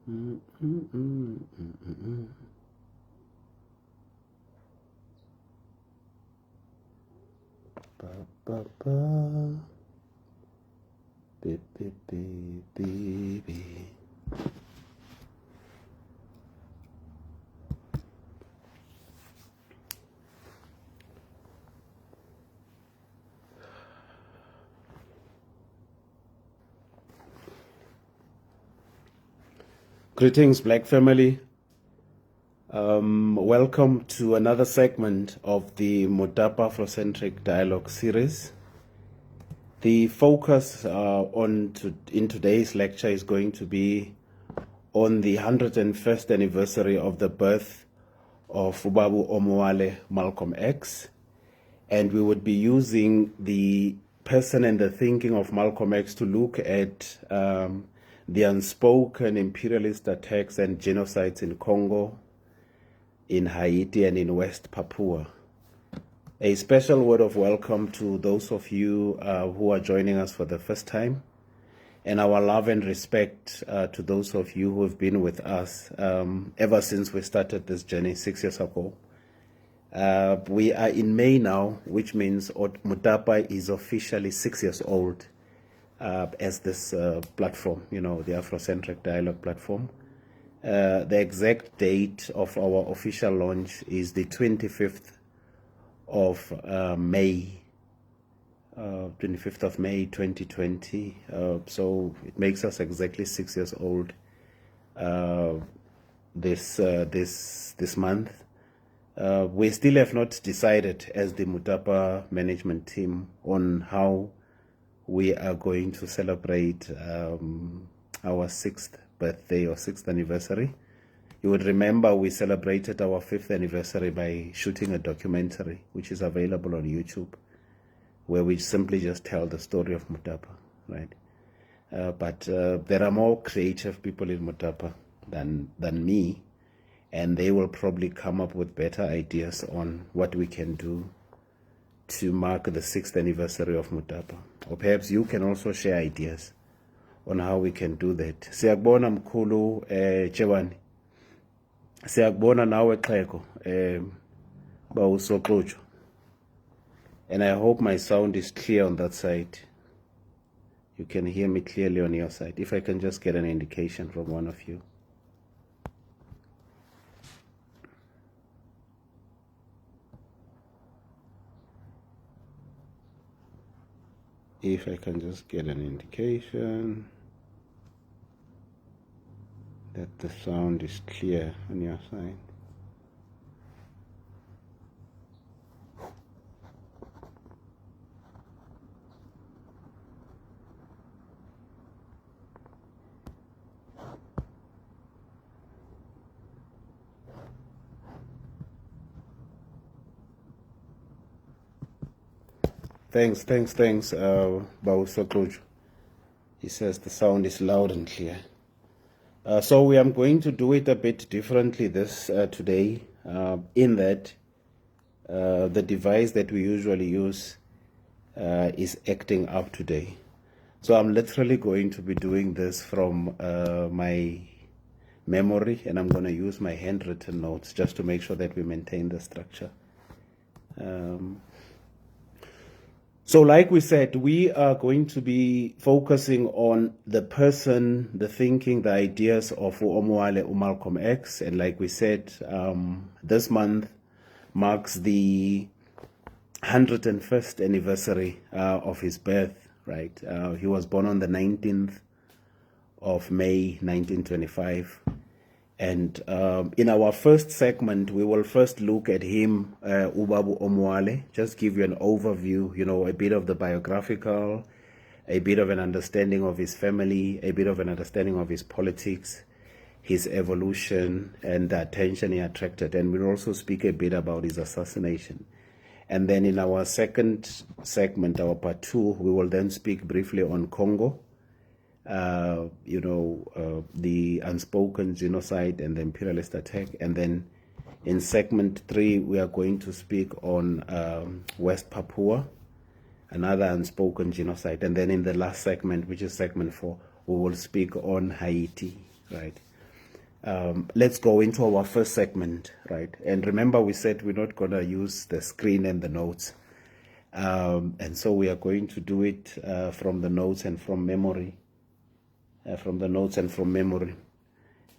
Mm, mm, mm, mm, mm, mm. Ba, ba, ba. Beep, beep, beep, beep, beep. Greetings, Black family. Welcome to another segment of the Mutapa Afrocentric Dialogue series. The focus in today's lecture is going to be on the 101st anniversary of the birth of Ubabu Omowale Malcolm X, and we would be using the person and the thinking of Malcolm X to look at the unspoken imperialist attacks and genocides in Congo, in Haiti, and in West Papua. A special word of welcome to those of you who are joining us for the first time, and our love and respect to those of you who have been with us ever since we started this journey 6 years ago. We are in May now, which means Mutapa is officially 6 years old as this platform, the Afrocentric Dialogue platform. The exact date of our official launch is the 25th of May, 25th of May 2020. So it makes us exactly 6 years old this month. We still have not decided as the Mutapa management team on how we are going to celebrate our 6th birthday or 6th anniversary. You would remember we celebrated our 5th anniversary by shooting a documentary, which is available on YouTube, where we simply just tell the story of Mutapa, right? But there are more creative people in Mutapa than me, and they will probably come up with better ideas on what we can do to mark the 6th anniversary of Mutapa. Or perhaps you can also share ideas on how we can do that. Siyakubona mkhulu Jewani. Siyakubona nawe Xheko bawusoxutsho. And I hope my sound is clear on that side. You can hear me clearly on your side. If I can just get an indication from one of you. If I can just get an indication that the sound is clear on your side. Thanks, Bawusokluju. He says the sound is loud and clear. So we are going to do it a bit differently today, in that the device that we usually use is acting up today. So I'm literally going to be doing this from my memory, and I'm going to use my handwritten notes just to make sure that we maintain the structure. So like we said, we are going to be focusing on the person, the thinking, the ideas of Omowale Malcolm X. And like we said, this month marks the 101st anniversary of his birth, right? He was born on the 19th of May, 1925. And in our first segment, we will first look at him, Ubabu Omowale, just give you an overview, a bit of the biographical, a bit of an understanding of his family, a bit of an understanding of his politics, his evolution, and the attention he attracted. And we'll also speak a bit about his assassination. And then in our second segment, our part 2, we will then speak briefly on Congo, the unspoken genocide and the imperialist attack. And then in segment 3, we are going to speak on West Papua, another unspoken genocide. And then in the last segment, which is segment 4, we will speak on Haiti, right? let's go into our first segment, right? And remember, we said we're not going to use the screen and the notes. And so we are going to do it from the notes and from memory.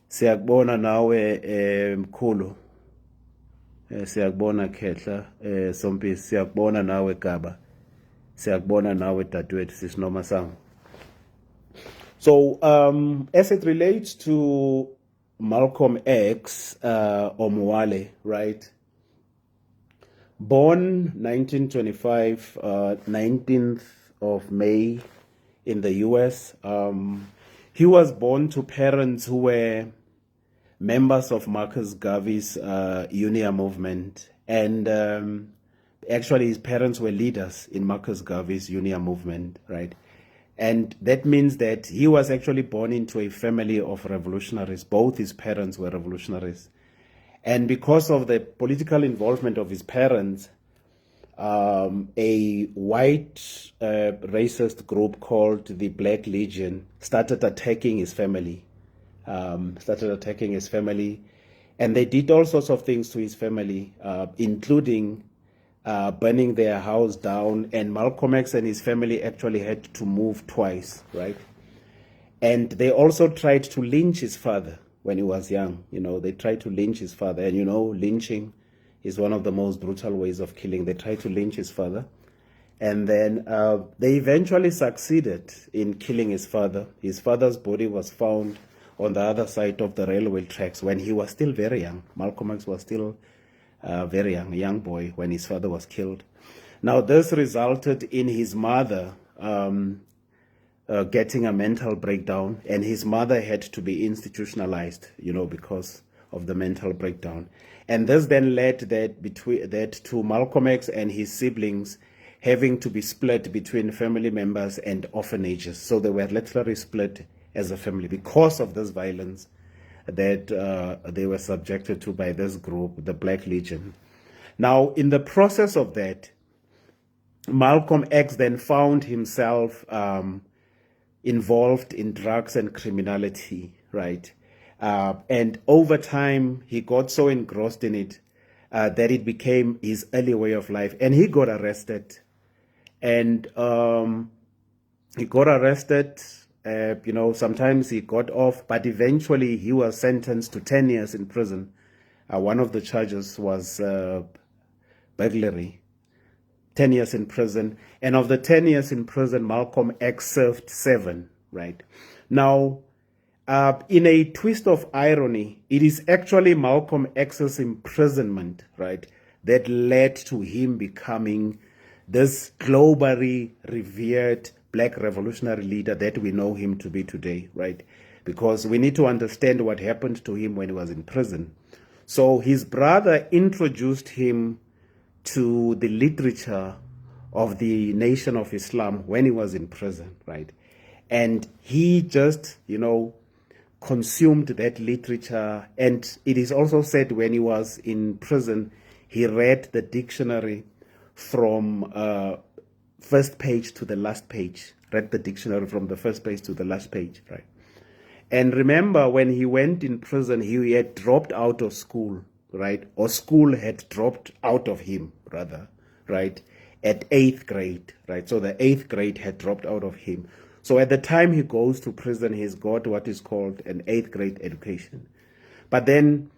Siyakubona nawe mkhulu. Siyakubona Khehla, Sompisi, siyakubona nawe Gaba. Siyakubona nawe dadewethu Sisinoma Sang. So, as it relates to Malcolm X, Omowale, right? Born 1925, 19th of May in the US. He was born to parents who were members of Marcus Garvey's Unia movement. And actually his parents were leaders in Marcus Garvey's Unia movement, right? And that means that he was actually born into a family of revolutionaries. Both his parents were revolutionaries. And because of the political involvement of his parents, a white racist group called the Black Legion started attacking his family. And they did all sorts of things to his family, including burning their house down, and Malcolm X and his family actually had to move twice, right? And they also tried to lynch his father when he was young. They tried to lynch his father, and lynching is one of the most brutal ways of killing. They tried to lynch his father, and then they eventually succeeded in killing his father. His father's body was found on the other side of the railway tracks when he was still very young. Malcolm X was still very young, a young boy when his father was killed. Now, this resulted in his mother getting a mental breakdown, and his mother had to be institutionalized, because of the mental breakdown. And this then led that to Malcolm X and his siblings having to be split between family members and orphanages. So they were literally split as a family because of this violence that they were subjected to by this group, the Black Legion. Now, in the process of that, Malcolm X then found himself involved in drugs and criminality, right? And over time, he got so engrossed in it that it became his early way of life. And he got arrested. And sometimes he got off, but eventually he was sentenced to 10 years in prison. One of the charges was burglary. 10 years in prison. And of the 10 years in prison, Malcolm X served 7, right? Now, in a twist of irony, it is actually Malcolm X's imprisonment, right, that led to him becoming this globally revered Black revolutionary leader that we know him to be today, right? Because we need to understand what happened to him when he was in prison. So his brother introduced him to the literature of the Nation of Islam when he was in prison, right? And he just, consumed that literature. And it is also said when he was in prison, he read the dictionary from first page to the last page, read the dictionary from the first page to the last page, right? And remember, when he went in prison, he had dropped out of school, right? Or school had dropped out of him, rather, right? At 8th grade, right? So the 8th grade had dropped out of him. So at the time he goes to prison, he's got what is called an 8th grade education. But then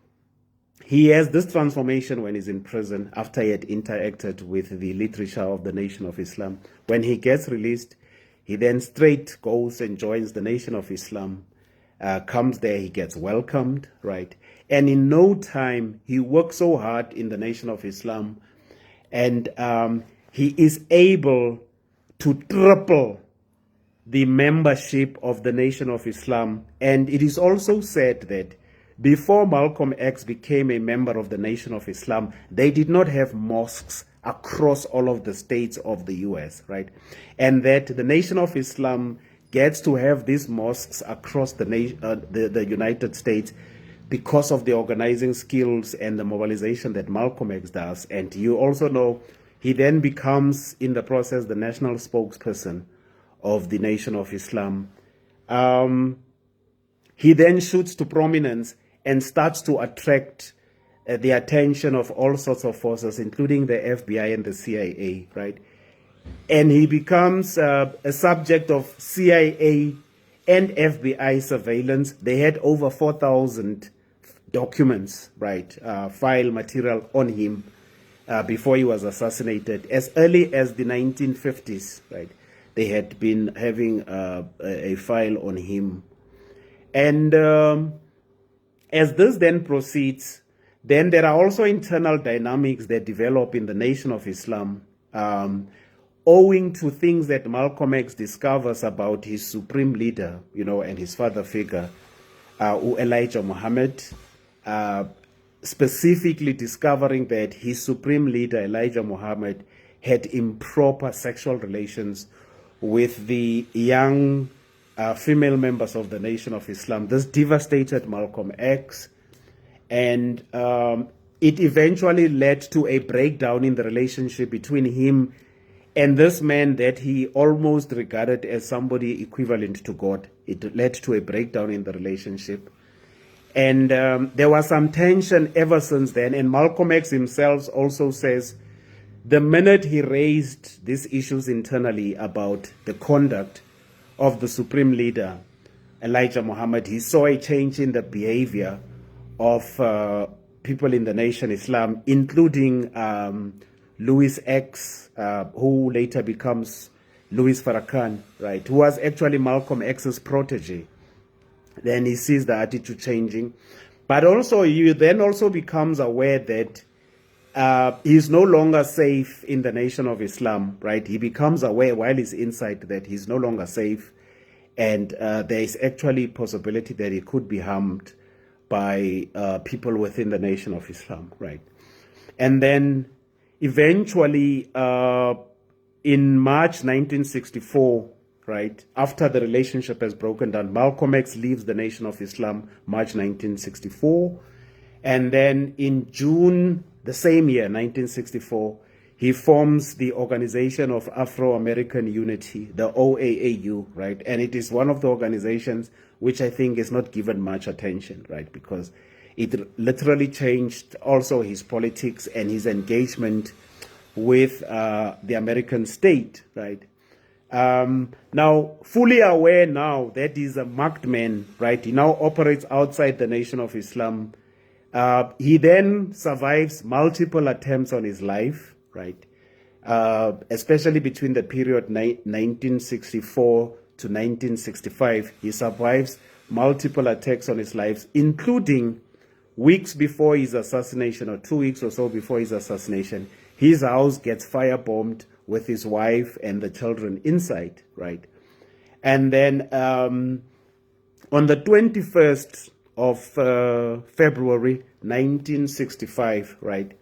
he has this transformation when he's in prison after he had interacted with the literature of the Nation of Islam. When he gets released, he then straight goes and joins the Nation of Islam, comes there, he gets welcomed, right? And in no time, he works so hard in the Nation of Islam, and he is able to triple the membership of the Nation of Islam. And it is also said that before Malcolm X became a member of the Nation of Islam, they did not have mosques across all of the states of the US, right? And that the Nation of Islam gets to have these mosques across the United States because of the organizing skills and the mobilization that Malcolm X does. And you also know he then becomes, in the process, the national spokesperson of the Nation of Islam. He then shoots to prominence and starts to attract the attention of all sorts of forces, including the FBI and the CIA, right? And he becomes a subject of CIA and FBI surveillance. They had over 4,000 documents, right, file material on him before he was assassinated. As early as the 1950s, right, they had been having a file on him. And as this then proceeds, then there are also internal dynamics that develop in the Nation of Islam, owing to things that Malcolm X discovers about his supreme leader, you know, and his father figure, Elijah Muhammad, specifically discovering that his supreme leader, Elijah Muhammad, had improper sexual relations with the young female members of the Nation of Islam. This devastated Malcolm X, and it eventually led to a breakdown in the relationship between him and this man that he almost regarded as somebody equivalent to God. It led to a breakdown in the relationship. And there was some tension ever since then. And Malcolm X himself also says the minute he raised these issues internally about the conduct of the supreme leader, Elijah Muhammad, he saw a change in the behavior of people in the Nation Islam, including Louis X, who later becomes Louis Farrakhan, right, who was actually Malcolm X's protege. Then he sees the attitude changing. But also, he then also becomes aware that he's no longer safe in the Nation of Islam, right? He becomes aware while he's inside that he's no longer safe. And there is actually possibility that he could be harmed by people within the Nation of Islam, right? And then eventually, in March 1964, right, after the relationship has broken down, Malcolm X leaves the Nation of Islam, March 1964. And then in June, the same year, 1964, he forms the Organization of Afro-American Unity, the OAAU, right? And it is one of the organizations which I think is not given much attention, right? Because it literally changed also his politics and his engagement with the American state, right? Now, fully aware now that he's a marked man, right? He now operates outside the Nation of Islam. He then survives multiple attempts on his life, right? Especially between the period 1964 to 1965. He survives multiple attacks on his life, including weeks before his assassination, or 2 weeks or so before his assassination. His house gets firebombed with his wife and the children inside, right? And then on the 21st of February 1965, right,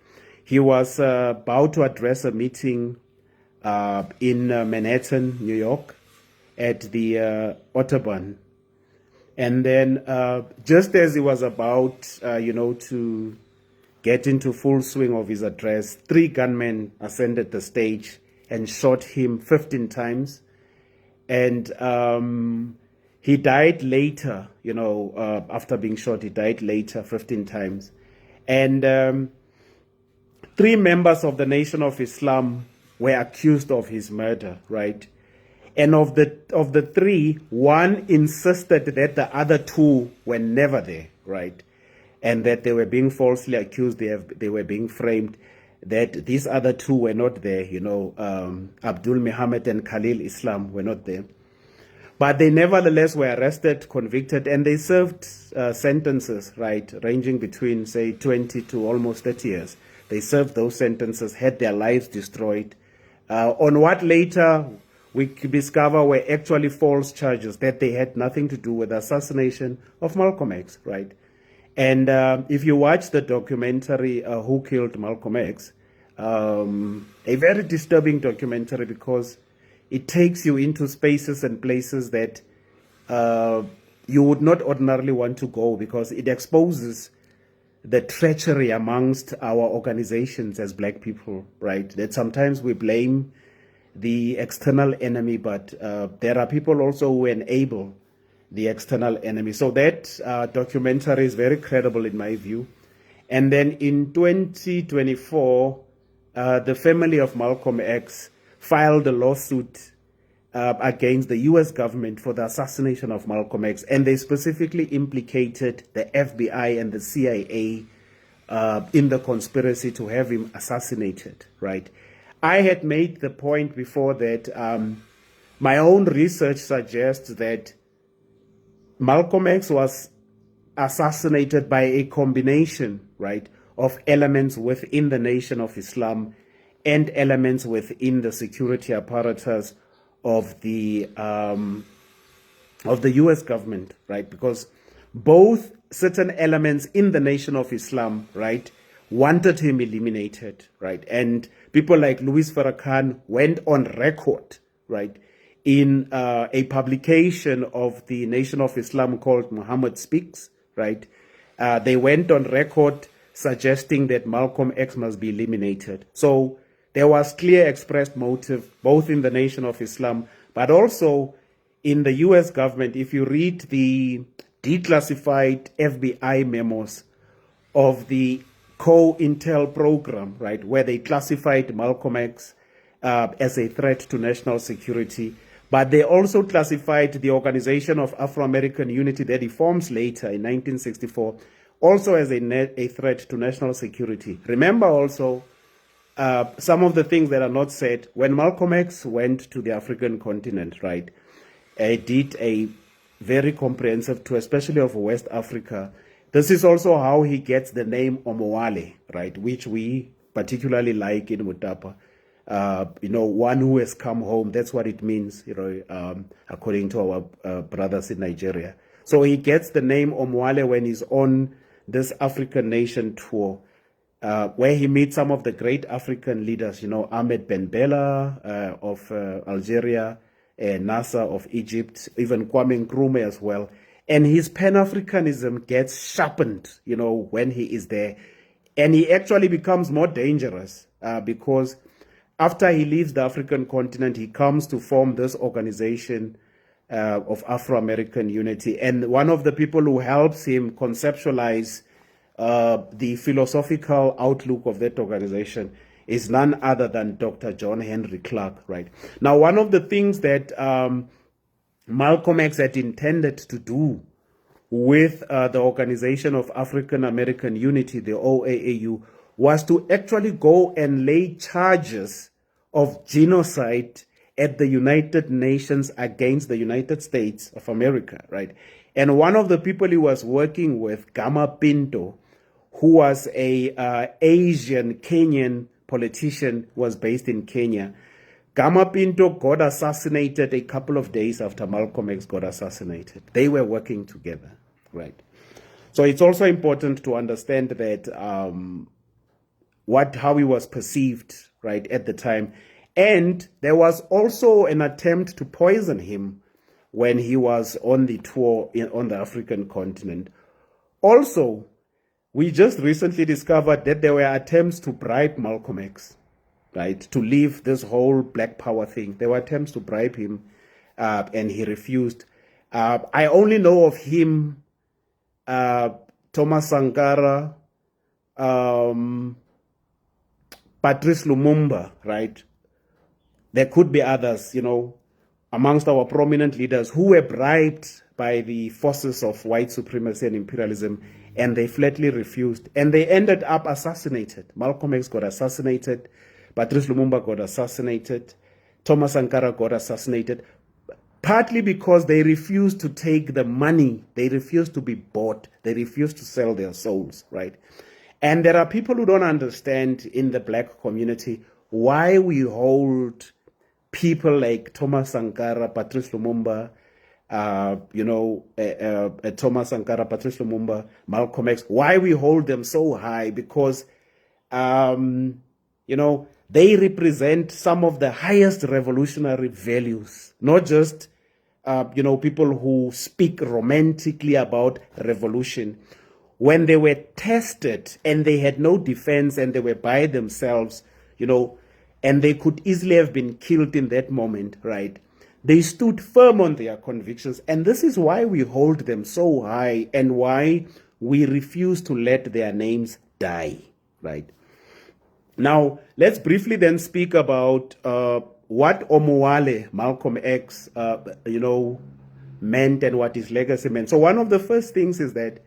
he was about to address a meeting in Manhattan, New York, at the Audubon. And then just as he was about, to get into full swing of his address, 3 gunmen ascended the stage and shot him 15 times. And he died later, after being shot, he died later 15 times. And 3 members of the Nation of Islam were accused of his murder, right? And of the 3, 1 insisted that the other 2 were never there, right? And that they were being falsely accused, they were being framed, that these other 2 were not there, Abdul Muhammad and Khalil Islam were not there. But they nevertheless were arrested, convicted, and they served sentences, right, ranging between, say, 20 to almost 30 years. They served those sentences, had their lives destroyed, on what later we discover were actually false charges, that they had nothing to do with the assassination of Malcolm X, right? And if you watch the documentary, Who Killed Malcolm X, a very disturbing documentary, because it takes you into spaces and places that you would not ordinarily want to go, because it exposes the treachery amongst our organizations as black people, right? That sometimes we blame the external enemy, but there are people also who enable the external enemy. So that documentary is very credible in my view. And then in 2024, the family of Malcolm X filed a lawsuit against the US government for the assassination of Malcolm X. And they specifically implicated the FBI and the CIA in the conspiracy to have him assassinated, right? I had made the point before that my own research suggests that Malcolm X was assassinated by a combination, right, of elements within the Nation of Islam and elements within the security apparatus of the U.S. government, right? Because both certain elements in the Nation of Islam, right, wanted him eliminated, right? And people like Louis Farrakhan went on record, right, in a publication of the Nation of Islam called Muhammad Speaks, right? They went on record suggesting that Malcolm X must be eliminated. So there was clear expressed motive, both in the Nation of Islam, but also in the US government. If you read the declassified FBI memos of the COINTEL program, right, where they classified Malcolm X as a threat to national security, but they also classified the Organization of Afro-American Unity that he forms later in 1964 also as a threat to national security. Remember also some of the things that are not said. When Malcolm X went to the African continent, right, he did a very comprehensive tour, especially of West Africa. This is also how he gets the name Omowale, right, which we particularly like in Mutapa. One who has come home, that's what it means, according to our brothers in Nigeria. So he gets the name Omowale when he's on this African nation tour, where he meets some of the great African leaders, Ahmed Ben Bella of Algeria, Nasser of Egypt, even Kwame Nkrumah as well. And his Pan-Africanism gets sharpened, when he is there. And he actually becomes more dangerous because after he leaves the African continent, he comes to form this organization of Afro-American Unity. And one of the people who helps him conceptualize the philosophical outlook of that organization is none other than Dr. John Henry Clark, right? Now, one of the things that Malcolm X had intended to do with the Organization of African American Unity, the OAAU, was to actually go and lay charges of genocide at the United Nations against the United States of America, right? And one of the people he was working with, Gama Pinto, who was a Asian Kenyan politician, was based in Kenya. Gama Pinto got assassinated a couple of days after Malcolm X got assassinated. They were working together, right? So it's also important to understand that how he was perceived, right, at the time. And there was also an attempt to poison him when he was on the tour on the African continent. Also, we just recently discovered that there were attempts to bribe Malcolm X, right, to leave this whole Black Power thing. There were attempts to bribe him, and he refused. I only know of him, Thomas Sankara, Patrice Lumumba, right? There could be others, amongst our prominent leaders who were bribed by the forces of white supremacy and imperialism, and they flatly refused. And they ended up assassinated. Malcolm X got assassinated. Patrice Lumumba got assassinated. Thomas Sankara got assassinated. Partly because they refused to take the money. They refused to be bought. They refused to sell their souls, right? And there are people who don't understand in the Black community why we hold people like Thomas Sankara, Patrice Lumumba, Thomas Sankara, Patrice Lumumba, Malcolm X, why we hold them so high, because, they represent some of the highest revolutionary values, not just, people who speak romantically about revolution. When they were tested and they had no defense and they were by themselves, and they could easily have been killed in that moment, right? They stood firm on their convictions, and this is why we hold them so high and why we refuse to let their names die, right? Now, let's briefly then speak about what Omowale, Malcolm X, meant and what his legacy meant. So one of the first things is that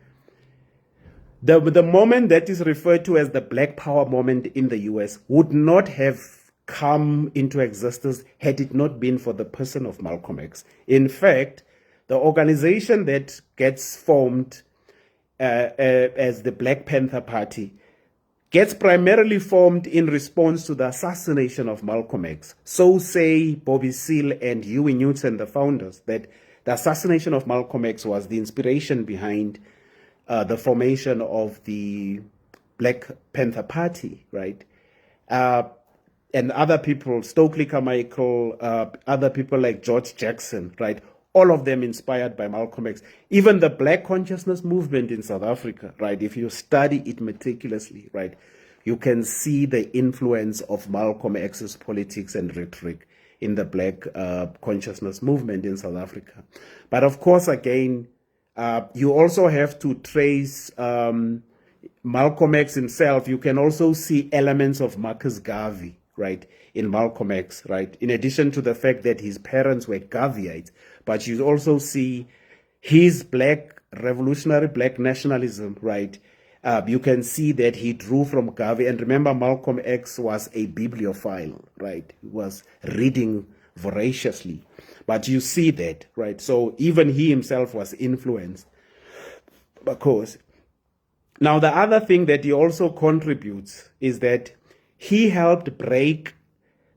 the moment that is referred to as the Black Power moment in the US would not have come into existence had it not been for the person of Malcolm X. In fact, the organization that gets formed as the Black Panther Party gets primarily formed in response to the assassination of Malcolm X. So say Bobby Seale and Huey Newton, the founders, that the assassination of Malcolm X was the inspiration behind the formation of the Black Panther Party, right? And other people, Stokely Carmichael, other people like George Jackson, right? All of them inspired by Malcolm X. Even the Black consciousness movement in South Africa, right? If you study it meticulously, right, you can see the influence of Malcolm X's politics and rhetoric in the Black consciousness movement in South Africa. But of course, again, you also have to trace Malcolm X himself. You can also see elements of Marcus Garvey, right, in Malcolm X, right? In addition to the fact that his parents were Garveyites, but you also see his Black revolutionary Black nationalism, right? You can see that he drew from Garvey. And remember, Malcolm X was a bibliophile, right? He was reading voraciously. But you see that, right? So even he himself was influenced, of course. Now, the other thing that he also contributes is that he helped break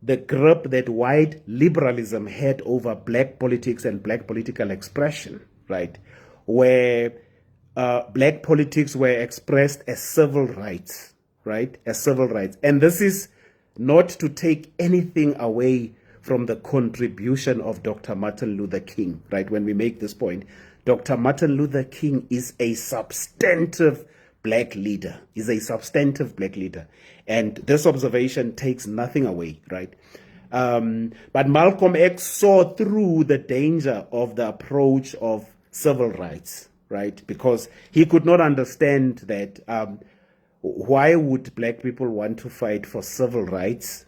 the grip that white liberalism had over Black politics and Black political expression, right? Where Black politics were expressed as civil rights, right? As civil rights. And this is not to take anything away from the contribution of Dr. Martin Luther King, right? When we make this point, Dr. Martin Luther King is a substantive Black leader, is a substantive Black leader. And this observation takes nothing away, right? But Malcolm X saw through the danger of the approach of civil rights, right? Because he could not understand that why would Black people want to fight for civil rights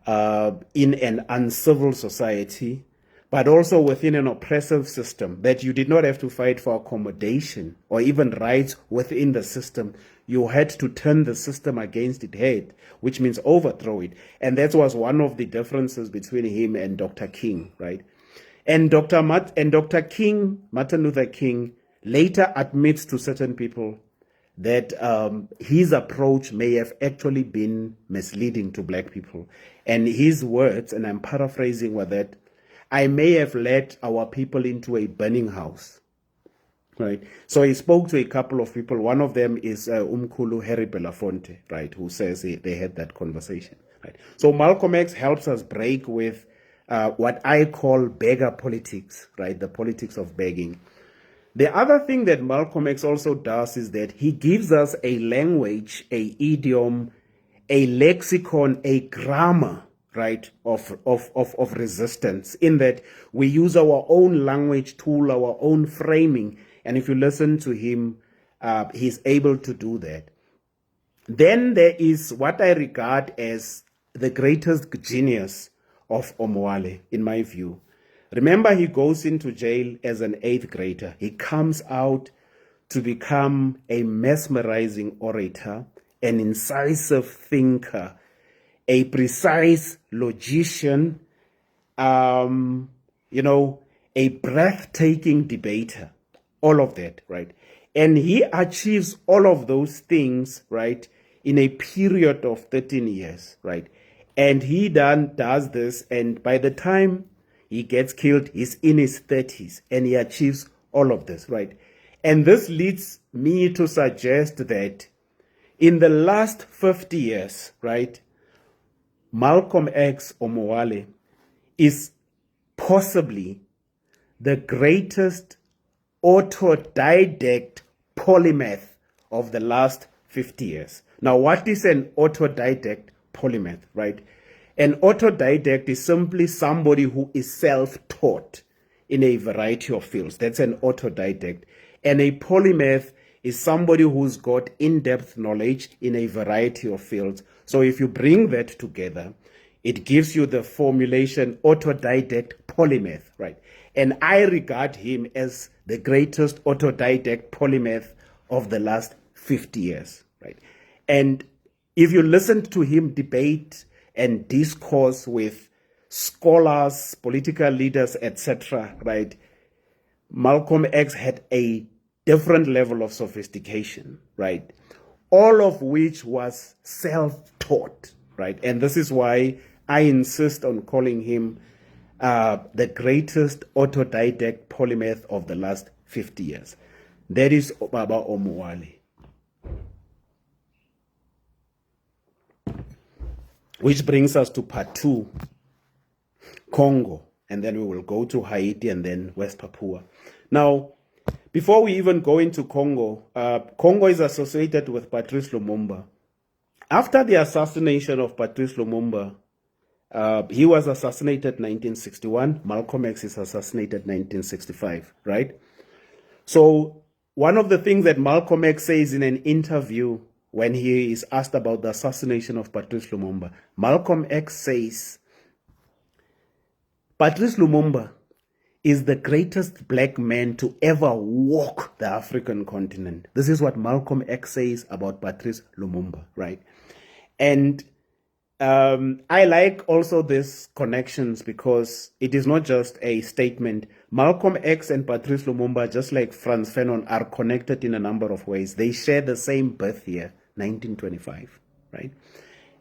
in an uncivil society, but also within an oppressive system, that you did not have to fight for accommodation or even rights within the system. You had to turn the system against its head, which means overthrow it. And that was one of the differences between him and Dr. King, right? And Dr. King, Martin Luther King, later admits to certain people that his approach may have actually been misleading to Black people. And his words, and I'm paraphrasing, were that I may have led our people into a burning house, right? So he spoke to a couple of people. One of them is Umkhulu Harry Belafonte, right, who says they had that conversation, right? So Malcolm X helps us break with what I call beggar politics, right, the politics of begging. The other thing that Malcolm X also does is that he gives us a language, a idiom, a lexicon, a grammar, right, of resistance, in that we use our own language tool, our own framing. And if you listen to him, he's able to do that. Then there is what I regard as the greatest genius of Omowale, in my view. Remember, he goes into jail as an 8th grader. He comes out to become a mesmerizing orator, an incisive thinker, a precise logician, a breathtaking debater, all of that, right? And he achieves all of those things, right, in a period of 13 years, right? And he does this, and by the time he gets killed, he's in his 30s, and he achieves all of this, right? And this leads me to suggest that in the last 50 years, right, Malcolm X Omowale is possibly the greatest autodidact polymath of the last 50 years. Now, what is an autodidact polymath, right? An autodidact is simply somebody who is self-taught. self-taught in a variety of fields. That's an autodidact. And a polymath is somebody who's got in-depth knowledge in a variety of fields. So if you bring that together, it gives you the formulation autodidact polymath, right? And I regard him as the greatest autodidact polymath of the last 50 years, right? And if you listen to him debate and discourse with scholars, political leaders, etc., right, Malcolm X had a different level of sophistication, right? All of which was self-taught, right? And this is why I insist on calling him the greatest autodidact polymath of the last 50 years. That is Baba Omowale. Which brings us to part 2, Congo. And then we will go to Haiti and then West Papua. Now, before we even go into Congo, Congo is associated with Patrice Lumumba. After the assassination of Patrice Lumumba, he was assassinated 1961. Malcolm X is assassinated 1965, right? So one of the things that Malcolm X says in an interview when he is asked about the assassination of Patrice Lumumba, Malcolm X says, Patrice Lumumba is the greatest black man to ever walk the African continent. This is what Malcolm X says about Patrice Lumumba, right? And I like also these connections because it is not just a statement. Malcolm X and Patrice Lumumba, just like Frantz Fanon, are connected in a number of ways. They share the same birth year, 1925, right?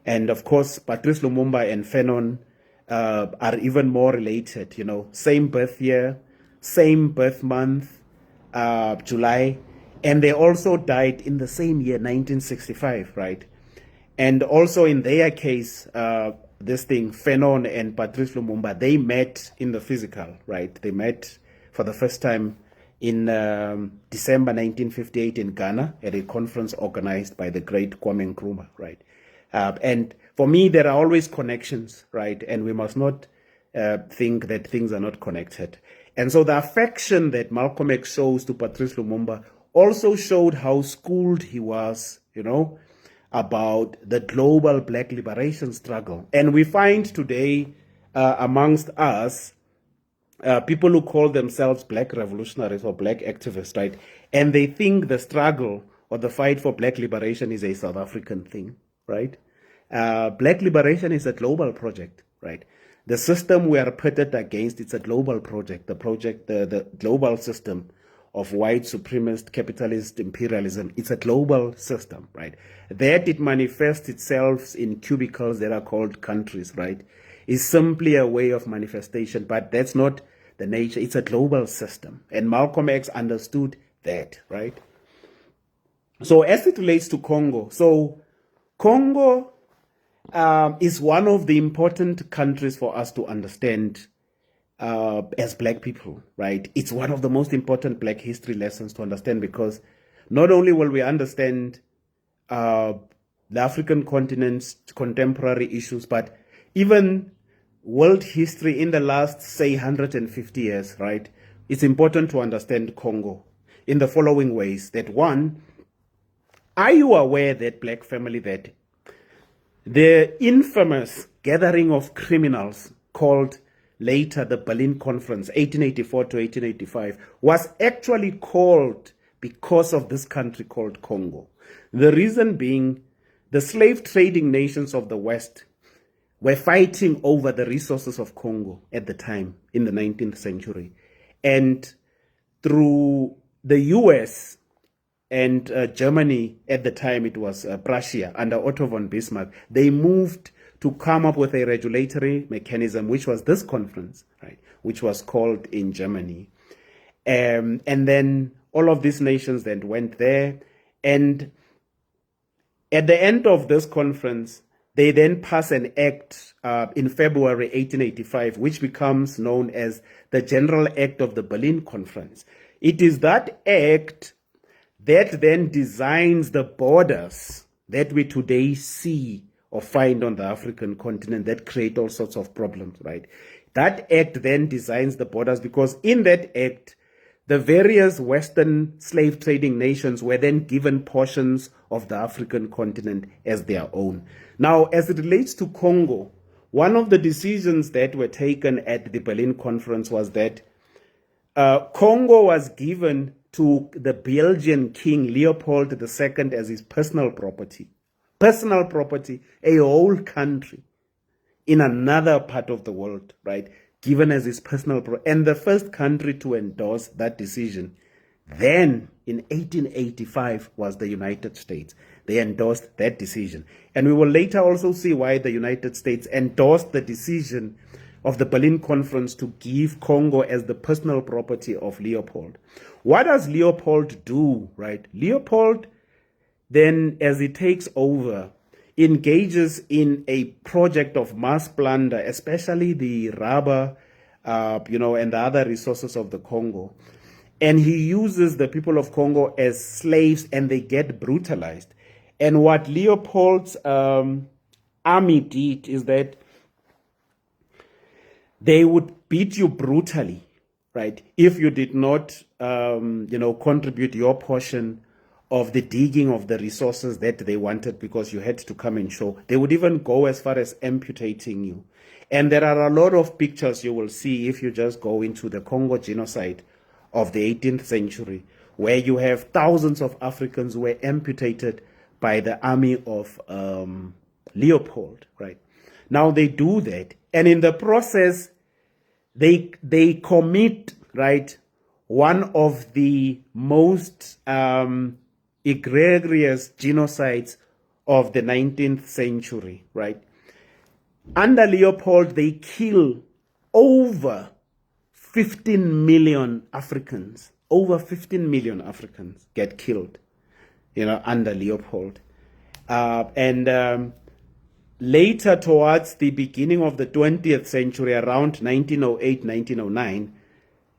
And of course, Patrice Lumumba and Fanon are even more related, you know, same birth year, same birth month, July, and they also died in the same year, 1965, right? And also in their case, Fanon and Patrice Lumumba, they met in the physical, right? They met for the first time in December 1958 in Ghana at a conference organized by the great Kwame Nkrumah, right? And for me, there are always connections, right? And we must not think that things are not connected. And so the affection that Malcolm X shows to Patrice Lumumba also showed how schooled he was, you know, about the global black liberation struggle. And we find today amongst us people who call themselves black revolutionaries or black activists, right? And they think the struggle or the fight for black liberation is a South African thing, right? Black liberation is a global project, right? The system we are pitted against, it's a global project. The global system of white supremacist capitalist imperialism, it's a global system, right? That it manifests itself in cubicles that are called countries, right? Is simply a way of manifestation, but that's not the nature. It's a global system. And Malcolm X understood that, right? So as it relates to Congo, so Congo is one of the important countries for us to understand as black people, right? It's one of the most important black history lessons to understand, because not only will we understand the African continent's contemporary issues, but even world history in the last, say, 150 years, right? It's important to understand Congo in the following ways. That one, are you aware that black family, that the infamous gathering of criminals called later the Berlin Conference, 1884 to 1885, was actually called because of this country called Congo? The reason being, the slave trading nations of the West were fighting over the resources of Congo at the time in the 19th century. And through the US and Germany, at the time it was Prussia under Otto von Bismarck, they moved to come up with a regulatory mechanism, which was this conference, right, which was called in Germany. And then all of these nations then went there. And at the end of this conference, they then pass an act in February 1885, which becomes known as the General Act of the Berlin Conference. It is that act that then designs the borders that we today see or find on the African continent that create all sorts of problems, right? That act then designs the borders, because in that act, the various Western slave trading nations were then given portions of the African continent as their own. Now, as it relates to Congo, one of the decisions that were taken at the Berlin Conference was that Congo was given to the Belgian king Leopold II as his personal property. Personal property, a whole country in another part of the world, right? Given as his personal property. And the first country to endorse that decision then in 1885 was the United States. They endorsed that decision. And we will later also see why the United States endorsed the decision of the Berlin Conference to give Congo as the personal property of Leopold. What does Leopold do, right? Leopold then, as he takes over, engages in a project of mass plunder, especially the rubber, and the other resources of the Congo. And he uses the people of Congo as slaves, and they get brutalized. And what Leopold's army did is that they would beat you brutally, right? If you did not, contribute your portion of the digging of the resources that they wanted, because you had to come and show. They would even go as far as amputating you. And there are a lot of pictures you will see if you just go into the Congo genocide of the 18th century, where you have thousands of Africans who were amputated by the army of Leopold, right? Now they do that. And in the process, they commit, right, one of the most egregious genocides of the 19th century, right? Under Leopold, they kill over 15 million Africans. Over 15 million Africans get killed, under Leopold. Later, towards the beginning of the 20th century, around 1908, 1909,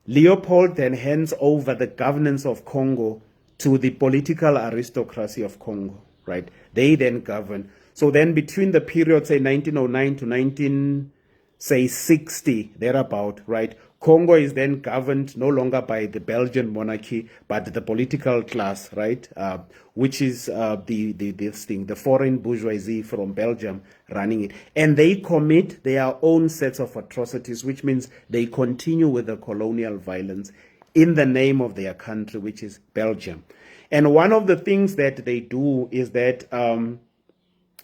Leopold then hands over the governance of Congo to the political aristocracy of Congo, right? They then govern. So then between the period, say 1909 to 1960, thereabout, right? Congo is then governed no longer by the Belgian monarchy, but the political class, right? Which is the foreign bourgeoisie from Belgium running it. And they commit their own sets of atrocities, which means they continue with the colonial violence in the name of their country, which is Belgium. And one of the things that they do is that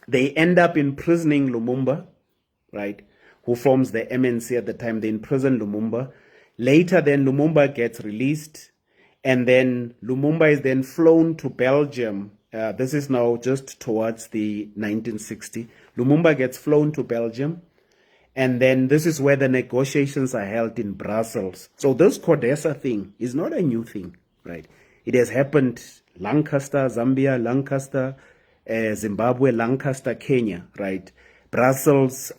they end up imprisoning Lumumba, right, who forms the MNC at the time. They imprison Lumumba. Later, then Lumumba gets released, and then Lumumba is then flown to Belgium. This is now just towards the 1960. Lumumba gets flown to Belgium, and then this is where the negotiations are held in Brussels. So this CODESA thing is not a new thing, right? It has happened Lancaster, Zambia, Lancaster, Zimbabwe, Lancaster, Kenya, right? Brussels,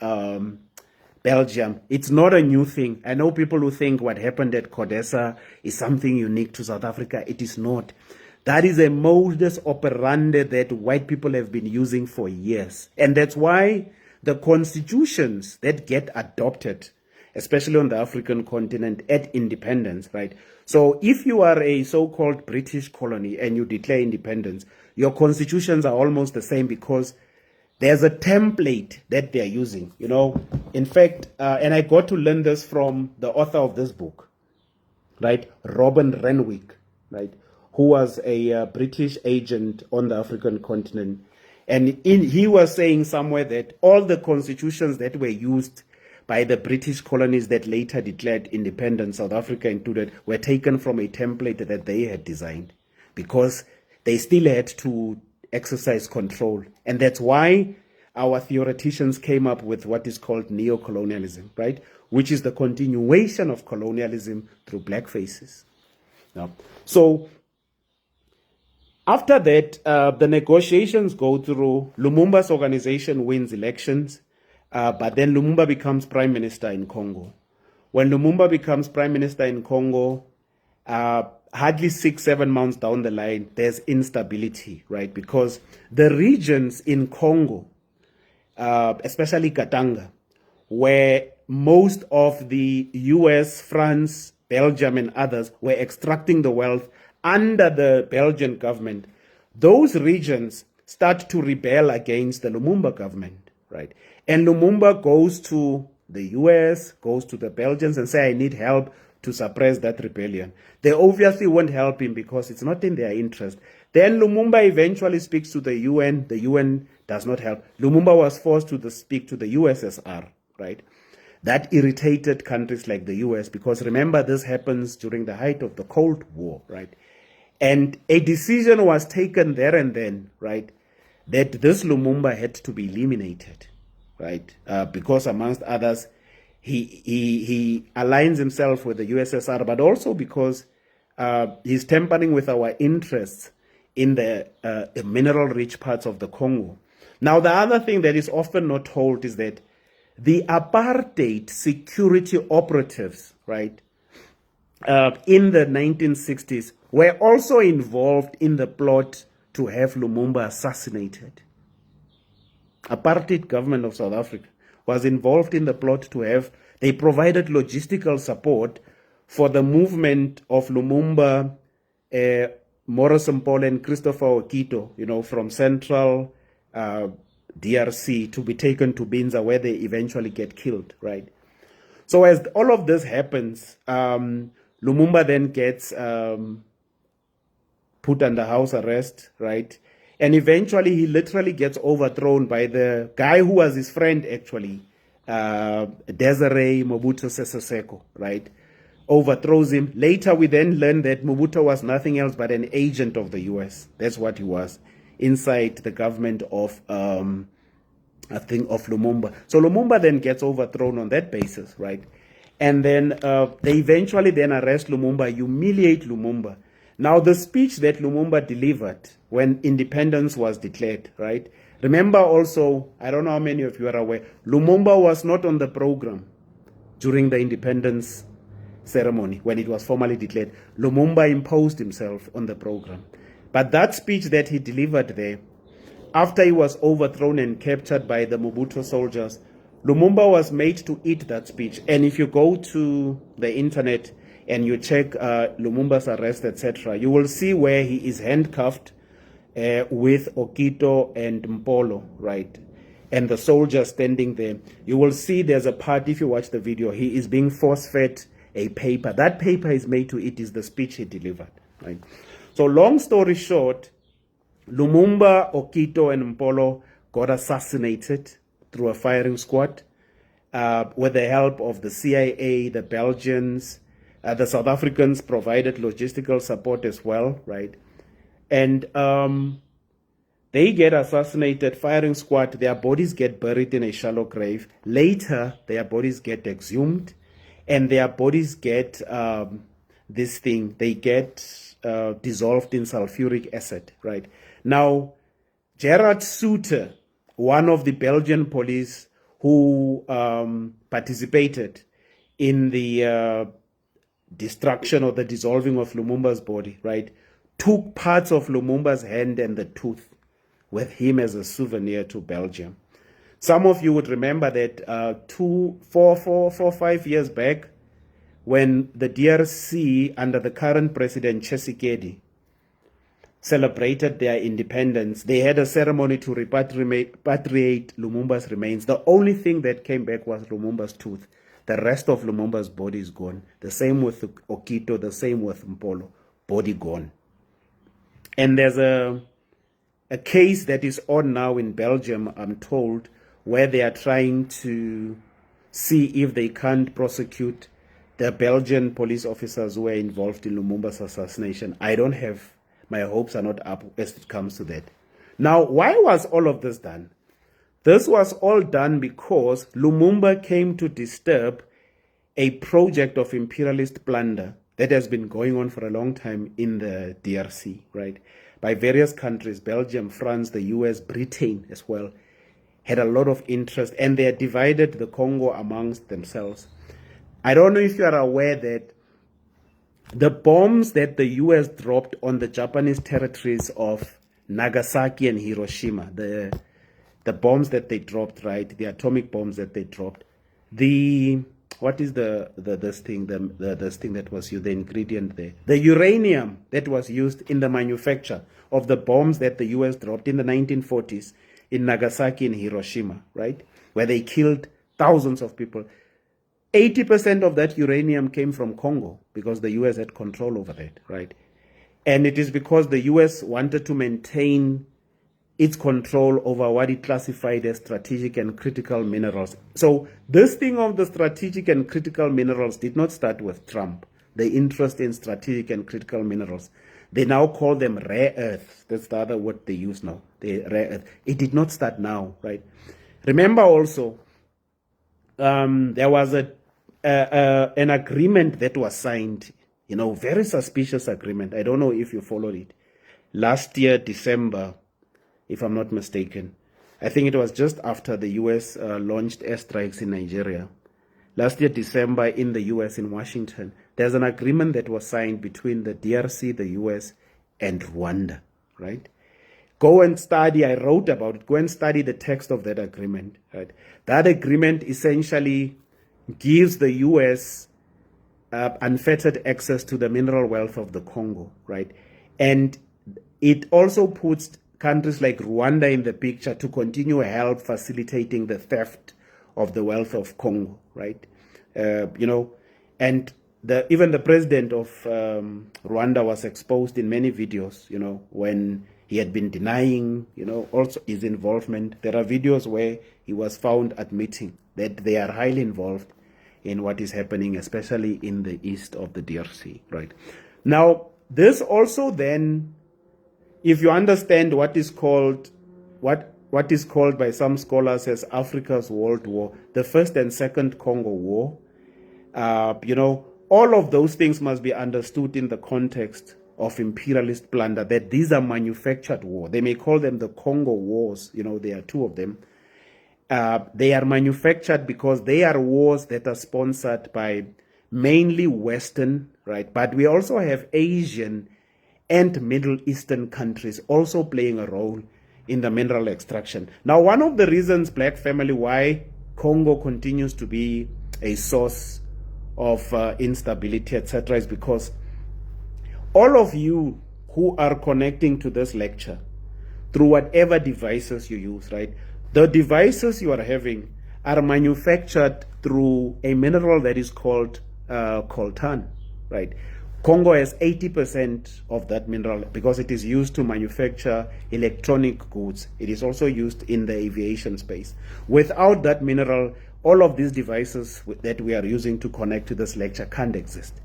Belgium. It's not a new thing. I know people who think what happened at CODESA is something unique to South Africa. It is not. That is a modus operandi that white people have been using for years. And that's why the constitutions that get adopted, especially on the African continent at independence, right? So if you are a so-called British colony and you declare independence, your constitutions are almost the same, because there's a template that they're using, In fact, and I got to learn this from the author of this book, right? Robin Renwick, right? Who was a British agent on the African continent. And he was saying somewhere that all the constitutions that were used by the British colonies that later declared independence, South Africa included, were taken from a template that they had designed, because they still had to exercise control. And that's why our theoreticians came up with what is called neocolonialism, right? Which is the continuation of colonialism through black faces. Now, so after that, the negotiations go through. Lumumba's organization wins elections, but then Lumumba becomes prime minister in Congo. When Lumumba becomes prime minister in Congo, hardly 6-7 months down the line, there's instability, right? Because the regions in Congo, especially Katanga, were most of the US, France, Belgium, and others were extracting the wealth under the Belgian government, those regions start to rebel against the Lumumba government, right? And Lumumba goes to the US, goes to the Belgians and say, I need help to suppress that rebellion. They obviously won't help him because it's not in their interest. Then Lumumba eventually speaks to the UN. The UN does not help. Lumumba was forced to speak to the USSR, right? That irritated countries like the US because remember, this happens during the height of the Cold War, right? And a decision was taken there and then, right, that this Lumumba had to be eliminated, right? Because amongst others, he aligns himself with the USSR, but also because he's tampering with our interests in the mineral-rich parts of the Congo. Now, the other thing that is often not told is that the apartheid security operatives, right, in the 1960s were also involved in the plot to have Lumumba assassinated. Apartheid government of South Africa was involved in the plot to have, they provided logistical support for the movement of Lumumba, Morris Mpole and Christopher Okito, from central DRC to be taken to Binza where they eventually get killed, right? So as all of this happens, Lumumba then gets put under house arrest, right? And eventually he literally gets overthrown by the guy who was his friend, actually, Desiree Mobutu Sese Seko, right? Overthrows him. Later we then learn that Mobutu was nothing else but an agent of the US. That's what he was, inside the government of, I think, of Lumumba. So Lumumba then gets overthrown on that basis, right? And then they eventually then arrest Lumumba, humiliate Lumumba. Now, the speech that Lumumba delivered when independence was declared, right? Remember also, I don't know how many of you are aware, Lumumba was not on the program during the independence ceremony when it was formally declared. Lumumba imposed himself on the program. But that speech that he delivered there, after he was overthrown and captured by the Mobutu soldiers, Lumumba was made to eat that speech. And if you go to the internet and you check Lumumba's arrest, etc., you will see where he is handcuffed with Okito and Mpolo, right? And the soldiers standing there. You will see there's a part, if you watch the video, he is being force-fed a paper. That paper is made to eat is the speech he delivered, right? So long story short, Lumumba, Okito, and Mpolo got assassinated through a firing squad with the help of the CIA, the Belgians. The South Africans provided logistical support as well, right? And they get assassinated, firing squad, their bodies get buried in a shallow grave. Later, their bodies get exhumed, and their bodies get they get dissolved in sulfuric acid, right? Now, Gerard Suter, one of the Belgian police who participated in the destruction or the dissolving of Lumumba's body, right, took parts of Lumumba's hand and the tooth with him as a souvenir to Belgium. Some of you would remember that 5 years back, when the DRC under the current president Tshisekedi celebrated their independence, they had a ceremony to repatriate Lumumba's remains. The only thing that came back was Lumumba's tooth. The rest of Lumumba's body is gone. The same with Okito, the same with Mpolo. Body gone. And there's a case that is on now in Belgium, I'm told, where they are trying to see if they can't prosecute the Belgian police officers who were involved in Lumumba's assassination. I don't have, my hopes are not up as it comes to that. Now, why was all of this done? This was all done because Lumumba came to disturb a project of imperialist plunder that has been going on for a long time in the DRC, right? By various countries, Belgium, France, the US, Britain as well, had a lot of interest, and they had divided the Congo amongst themselves. I don't know if you are aware that the bombs that the US dropped on the Japanese territories of Nagasaki and Hiroshima, the bombs that they dropped, right, the atomic bombs that they dropped, the what is the this thing this thing that was used, the ingredient there, the uranium that was used in the manufacture of the bombs that the US dropped in the 1940s in Nagasaki and Hiroshima, right, where they killed thousands of people. 80% of that uranium came from Congo because the US had control over that, right? And it is because the US wanted to maintain its control over what it classified as strategic and critical minerals. So this thing of the strategic and critical minerals did not start with Trump, the interest in strategic and critical minerals. They now call them rare earths. That's the other word they use now, the rare earth. It did not start now, right? Remember also, there was an agreement that was signed, very suspicious agreement. I don't know if you followed it. Last year, December, if I'm not mistaken. I think it was just after the US launched airstrikes in Nigeria. Last year, December, in the US, in Washington, there's an agreement that was signed between the DRC, the US, and Rwanda, right? Go and study, I wrote about it, go and study the text of that agreement, right? That agreement essentially gives the US unfettered access to the mineral wealth of the Congo, right? And it also puts countries like Rwanda in the picture to continue help facilitating the theft of the wealth of Congo, right? And even the president of Rwanda was exposed in many videos, when he had been denying, also his involvement. There are videos where he was found admitting that they are highly involved in what is happening, especially in the east of the DRC, right? Now, this also then, if you understand what is called by some scholars as Africa's World War, the First and Second Congo War, all of those things must be understood in the context of imperialist plunder, that these are manufactured wars. They may call them the Congo Wars, there are two of them. They are manufactured because they are wars that are sponsored by mainly Western, right? But we also have Asian and Middle Eastern countries also playing a role in the mineral extraction. Now, one of the reasons, Black family, why Congo continues to be a source of instability, etc., is because all of you who are connecting to this lecture through whatever devices you use, right? The devices you are having are manufactured through a mineral that is called coltan, right? Congo has 80% of that mineral because it is used to manufacture electronic goods. It is also used in the aviation space. Without that mineral, all of these devices that we are using to connect to this lecture can't exist.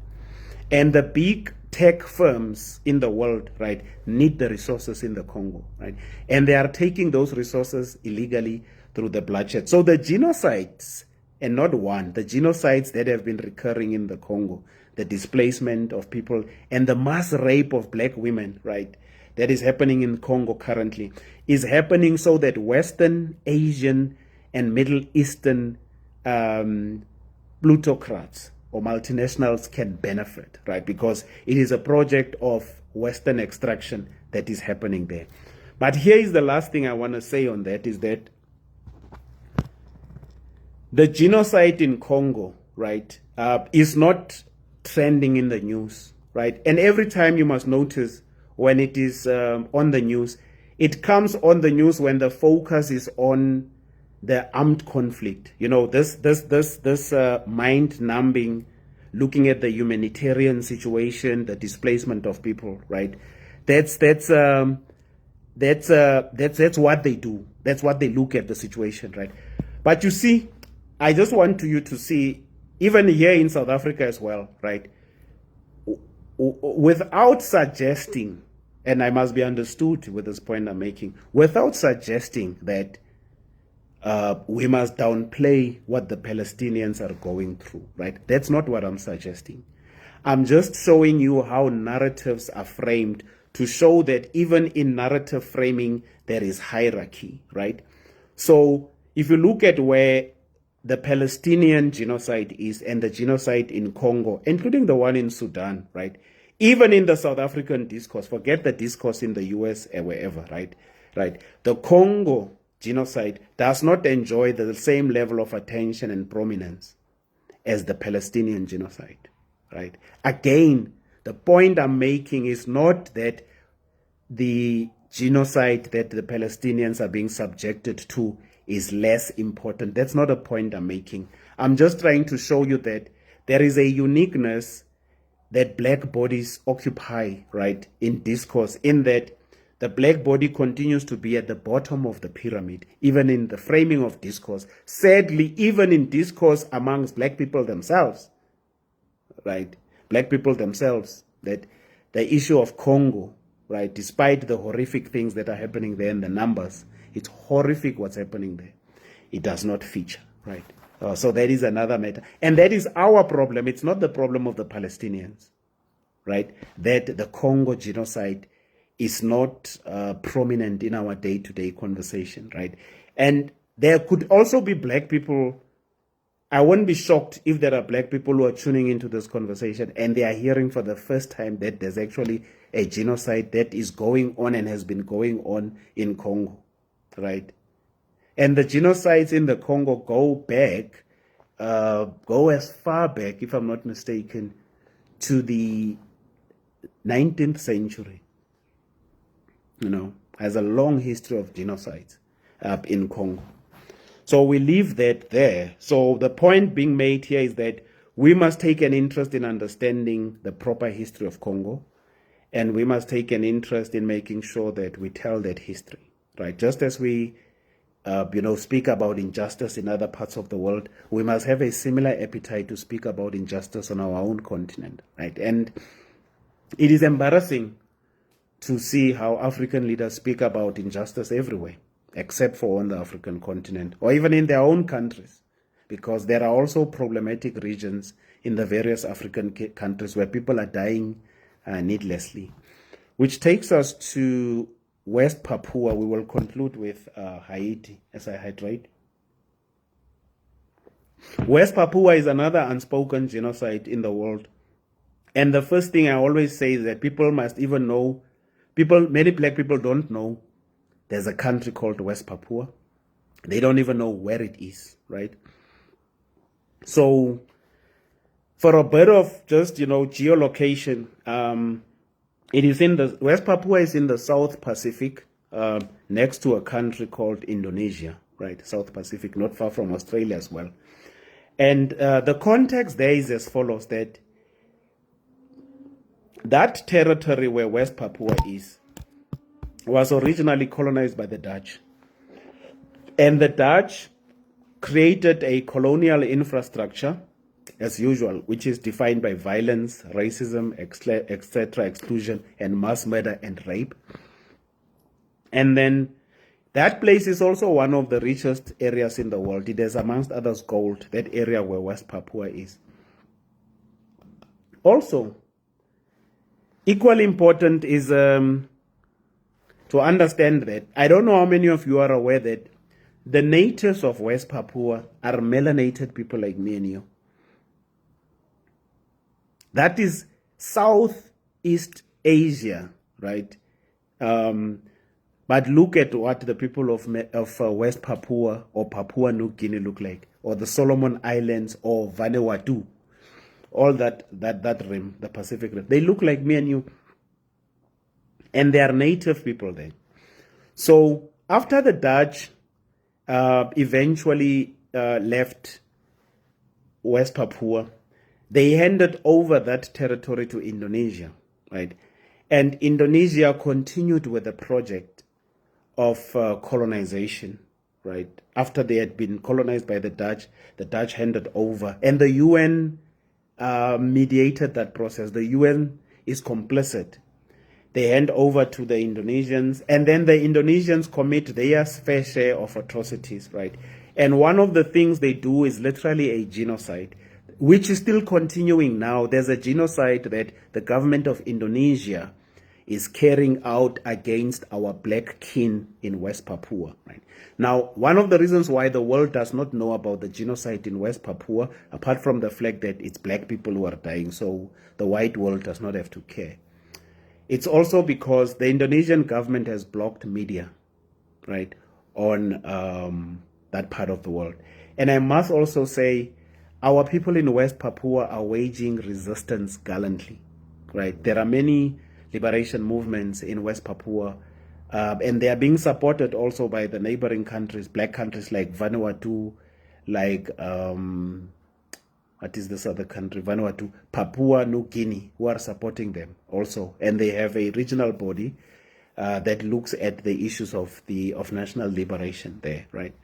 And the big tech firms in the world, right, need the resources in the Congo, right? And they are taking those resources illegally through the bloodshed. So the genocides, and not one, the genocides that have been recurring in the Congo, the displacement of people and the mass rape of Black women, right, that is happening in Congo currently, is happening so that Western, Asian, and Middle Eastern plutocrats or multinationals can benefit, right? Because it is a project of Western extraction that is happening there. But here is the last thing I want to say on that, is that the genocide in Congo, right, is not trending in the news, right? And every time, you must notice, when it is on the news, it comes on the news when the focus is on the armed conflict. This mind-numbing, looking at the humanitarian situation, the displacement of people, right? That's what they do. That's what they look at the situation, right? But you see, I just want you to see, even here in South Africa as well, right? Without suggesting, and I must be understood with this point I'm making, without suggesting that we must downplay what the Palestinians are going through, right? That's not what I'm suggesting. I'm just showing you how narratives are framed to show that even in narrative framing, there is hierarchy, right? So if you look at where the Palestinian genocide is and the genocide in Congo, including the one in Sudan, right? Even in the South African discourse, forget the discourse in the US or wherever, right? The Congo genocide does not enjoy the same level of attention and prominence as the Palestinian genocide, right? Again, the point I'm making is not that the genocide that the Palestinians are being subjected to is less important. That's not a point I'm making. I'm just trying to show you that there is a uniqueness that black bodies occupy, right, in discourse, in that the black body continues to be at the bottom of the pyramid, even in the framing of discourse. Sadly, even in discourse amongst black people themselves, right? Black people themselves, that the issue of Congo, right, despite the horrific things that are happening there in the numbers, it's horrific what's happening there. It does not feature, right? So that is another matter. And that is our problem. It's not the problem of the Palestinians, right? That the Congo genocide is not prominent in our day-to-day conversation, right? And there could also be black people. I won't be shocked if there are black people who are tuning into this conversation and they are hearing for the first time that there's actually a genocide that is going on and has been going on in Congo, right? And the genocides in the Congo go as far back, if I'm not mistaken, to the 19th century. You know, has a long history of genocides in Congo. So we leave that there. So the point being made here is that we must take an interest in understanding the proper history of Congo, and we must take an interest in making sure that we tell that history, right? Just as we speak about injustice in other parts of the world, we must have a similar appetite to speak about injustice on our own continent, right? And it is embarrassing to see how African leaders speak about injustice everywhere, except for on the African continent, or even in their own countries, because there are also problematic regions in the various African countries where people are dying needlessly. Which takes us to West Papua. We will conclude with Haiti, as I had, right? West Papua is another unspoken genocide in the world. And the first thing I always say is that people must even know, many black people don't know there's a country called West Papua. They don't even know where it is, right? So for a bit of just, geolocation, it is in the West Papua is in the South Pacific, next to a country called Indonesia, right? South Pacific, not far from Australia as well. And the context there is as follows: that territory where West Papua is was originally colonized by the Dutch. And the Dutch created a colonial infrastructure, as usual, which is defined by violence, racism, etc., exclusion, and mass murder and rape. And then that place is also one of the richest areas in the world. It has, amongst others, gold, that area where West Papua is. Also, equally important is to understand that, I don't know how many of you are aware that the natives of West Papua are melanated people like me and you. That is Southeast Asia, right? But look at what the people of West Papua or Papua New Guinea look like, or the Solomon Islands or Vanuatu, all that rim, the Pacific rim. They look like me and you, and they are native people there. So after the Dutch eventually left West Papua, they handed over that territory to Indonesia, right? And Indonesia continued with the project of colonization, right? After they had been colonized by the Dutch handed over, and the UN mediated that process. The UN is complicit. They hand over to the Indonesians, and then the Indonesians commit their fair share of atrocities, right? And one of the things they do is literally a genocide, which is still continuing now. There's a genocide that the government of Indonesia is carrying out against our black kin in West Papua, right? Now, one of the reasons why the world does not know about the genocide in West Papua, apart from the fact that it's black people who are dying, so the white world does not have to care, it's also because the Indonesian government has blocked media, right? on that part of the world. And I must also say, our people in West Papua are waging resistance gallantly, right? There are many liberation movements in West Papua, and they are being supported also by the neighboring countries, black countries like Vanuatu, like what is this other country? Vanuatu, Papua New Guinea, who are supporting them also, and they have a regional body that looks at the issues of national liberation there, right?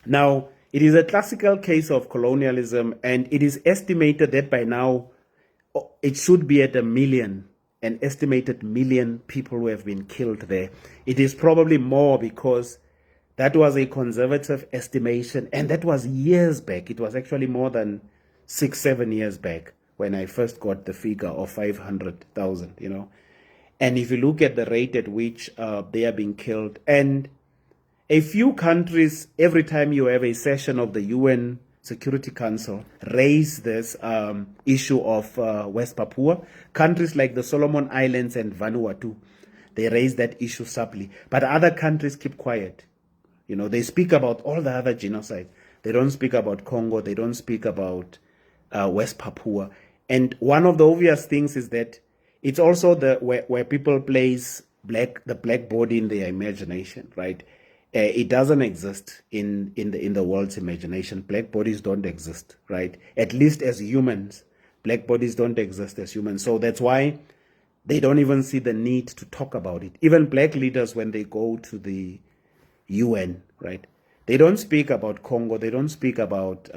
Now, it is a classical case of colonialism, and it is estimated that by now it should be at an estimated million people who have been killed there. It is probably more because that was a conservative estimation, and that was years back. It was actually more than 6-7 years back when I first got the figure of 500,000, you know. And if you look at the rate at which they are being killed, and a few countries, every time you have a session of the UN Security Council, raise this issue of West Papua. Countries like the Solomon Islands and Vanuatu, they raise that issue subtly. But other countries keep quiet. You know, they speak about all the other genocides. They don't speak about Congo. They don't speak about West Papua. And one of the obvious things is that it's also where people place the black body in their imagination, right? It doesn't exist in the world's imagination. Black bodies don't exist, right? At least as humans, black bodies don't exist as humans. So that's why they don't even see the need to talk about it. Even black leaders, when they go to the UN, right, they don't speak about Congo. They don't speak about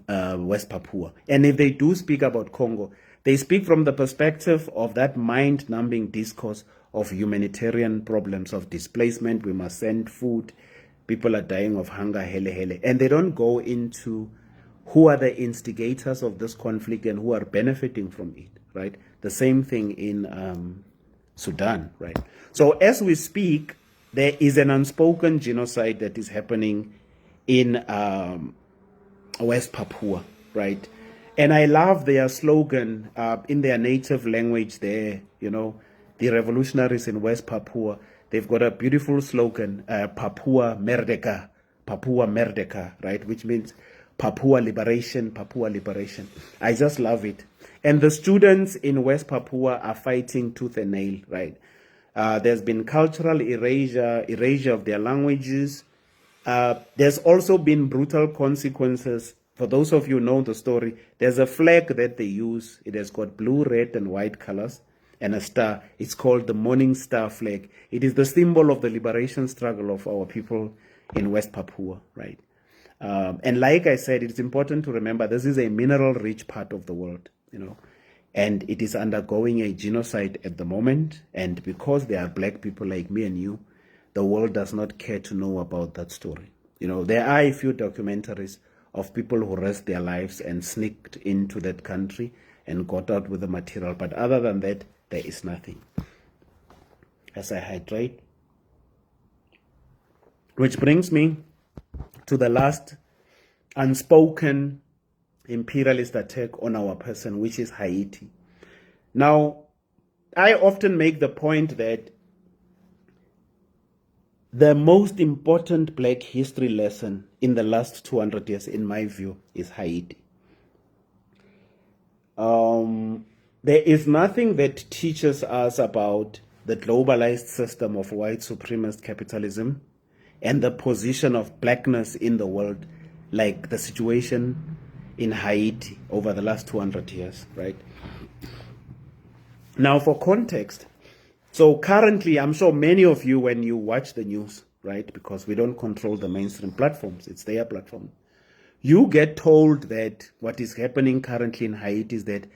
West Papua. And if they do speak about Congo, they speak from the perspective of that mind-numbing discourse of humanitarian problems, of displacement. We must send food. People are dying of hunger, hele, hele. And they don't go into who are the instigators of this conflict and who are benefiting from it, right? The same thing in Sudan, right? So as we speak, there is an unspoken genocide that is happening in West Papua, right? And I love their slogan in their native language there, you know, the revolutionaries in West Papua. They've got a beautiful slogan, Papua Merdeka, right? Which means Papua liberation, Papua liberation. I just love it. And the students in West Papua are fighting tooth and nail, right? There's been cultural erasure of their languages. There's also been brutal consequences. For those of you who know the story, there's a flag that they use. It has got blue, red, and white colors and a star. It's called the Morning Star flag. It is the symbol of the liberation struggle of our people in West Papua, right? And like I said, it's important to remember this is a mineral-rich part of the world, you know, and it is undergoing a genocide at the moment. And because there are black people like me and you, the world does not care to know about that story. You know, there are a few documentaries of people who risked their lives and sneaked into that country and got out with the material. But other than that, there is nothing. As I hydrate. Which brings me to the last unspoken imperialist attack on our person, which is Haiti. Now, I often make the point that the most important black history lesson in the last 200 years, in my view, is Haiti. There is nothing that teaches us about the globalized system of white supremacist capitalism and the position of blackness in the world like the situation in Haiti over the last 200 years, right? Now, for context, so currently, I'm sure many of you, when you watch the news, right, because we don't control the mainstream platforms, it's their platform, you get told that what is happening currently in Haiti is that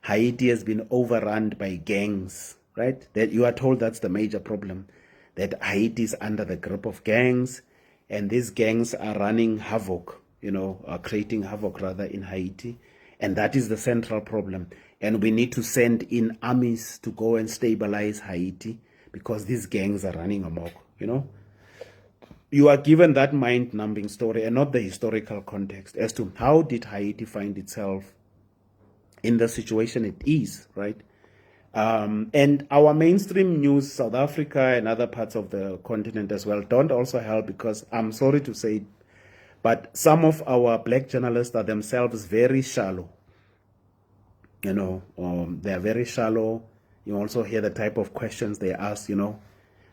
Haiti has been overrun by gangs, right? That you are told that's the major problem, that Haiti is under the grip of gangs, and these gangs are running havoc, you know, creating havoc rather in Haiti, and that is the central problem. And we need to send in armies to go and stabilize Haiti because these gangs are running amok, you know. You are given that mind-numbing story and not the historical context as to how did Haiti find itself in the situation it is, right? And our mainstream news, South Africa and other parts of the continent as well, don't also help, because I'm sorry to say, but some of our black journalists are themselves very shallow. They are very shallow. You also hear the type of questions they ask,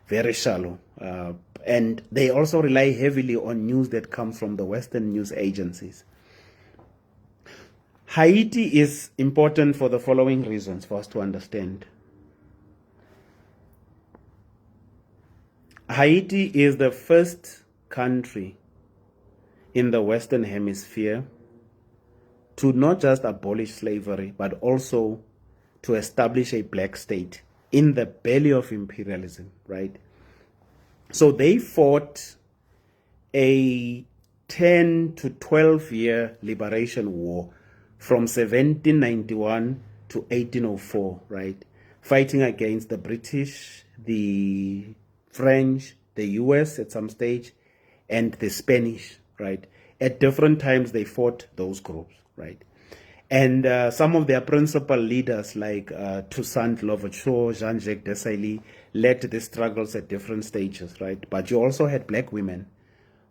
very shallow. And they also rely heavily on news that comes from the Western news agencies. Haiti is important for the following reasons for us to understand. Haiti is the first country in the Western Hemisphere to not just abolish slavery, but also to establish a black state in the belly of imperialism, right? So they fought a 10 to 12 year liberation war from 1791 to 1804, right? Fighting against the British, the French, the US at some stage, and the Spanish, right? At different times they fought those groups, right? And some of their principal leaders like Toussaint Louverture, Jean-Jacques Dessalines led the struggles at different stages, right? But you also had black women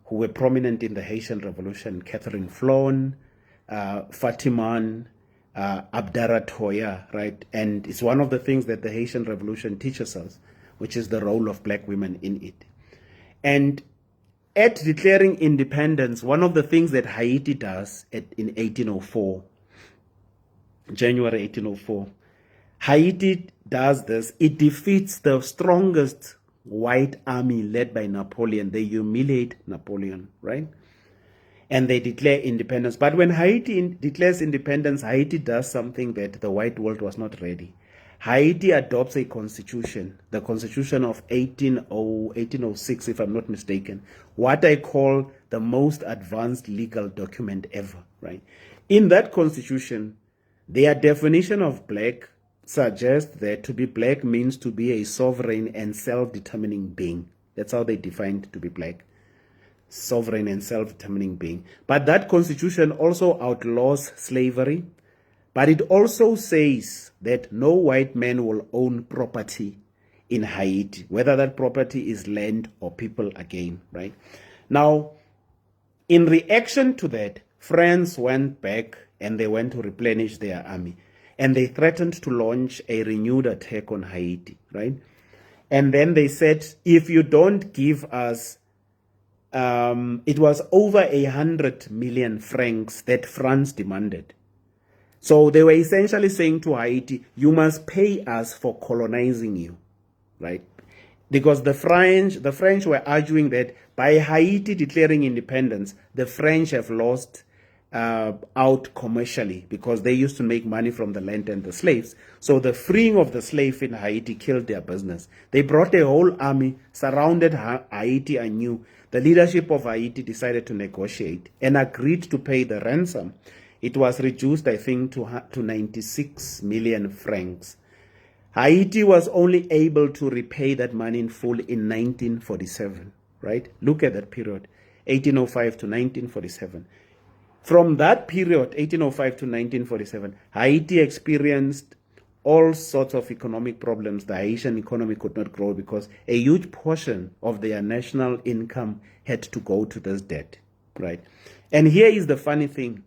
who were prominent in the Haitian Revolution: Catherine Flon, Fatiman, Abdara Toya, right? And it's one of the things that the Haitian Revolution teaches us, which is the role of black women in it. And at declaring independence, one of the things that Haiti does in 1804, January 1804, Haiti does this. It defeats the strongest white army led by Napoleon. They humiliate Napoleon, right? And they declare independence. But when Haiti declares independence, Haiti does something that the white world was not ready. Haiti adopts a constitution, the constitution of 1806, if I'm not mistaken, what I call the most advanced legal document ever, right? In that constitution, their definition of black suggests that to be black means to be a sovereign and self-determining being. That's how they defined to be black. Sovereign and self-determining being. But that constitution also outlaws slavery, but it also says that no white man will own property in Haiti, whether that property is land or people again, right? Now, in reaction to that, France went back and they went to replenish their army. And they threatened to launch a renewed attack on Haiti, right? And then they said, if you don't give us, it was over 100 million francs that France demanded. So they were essentially saying to Haiti, you must pay us for colonizing you, right? Because the French were arguing that by Haiti declaring independence, the French have lost out commercially because they used to make money from the land and the slaves. So the freeing of the slave in Haiti killed their business. They brought a whole army, surrounded Haiti anew. The leadership of Haiti decided to negotiate and agreed to pay the ransom. It was reduced, I think, to 96 million francs. Haiti was only able to repay that money in full in 1947, right? Look at that period, 1805 to 1947. From that period, 1805 to 1947, Haiti experienced all sorts of economic problems. The Haitian economy could not grow because a huge portion of their national income had to go to this debt, right? And here is the funny thing.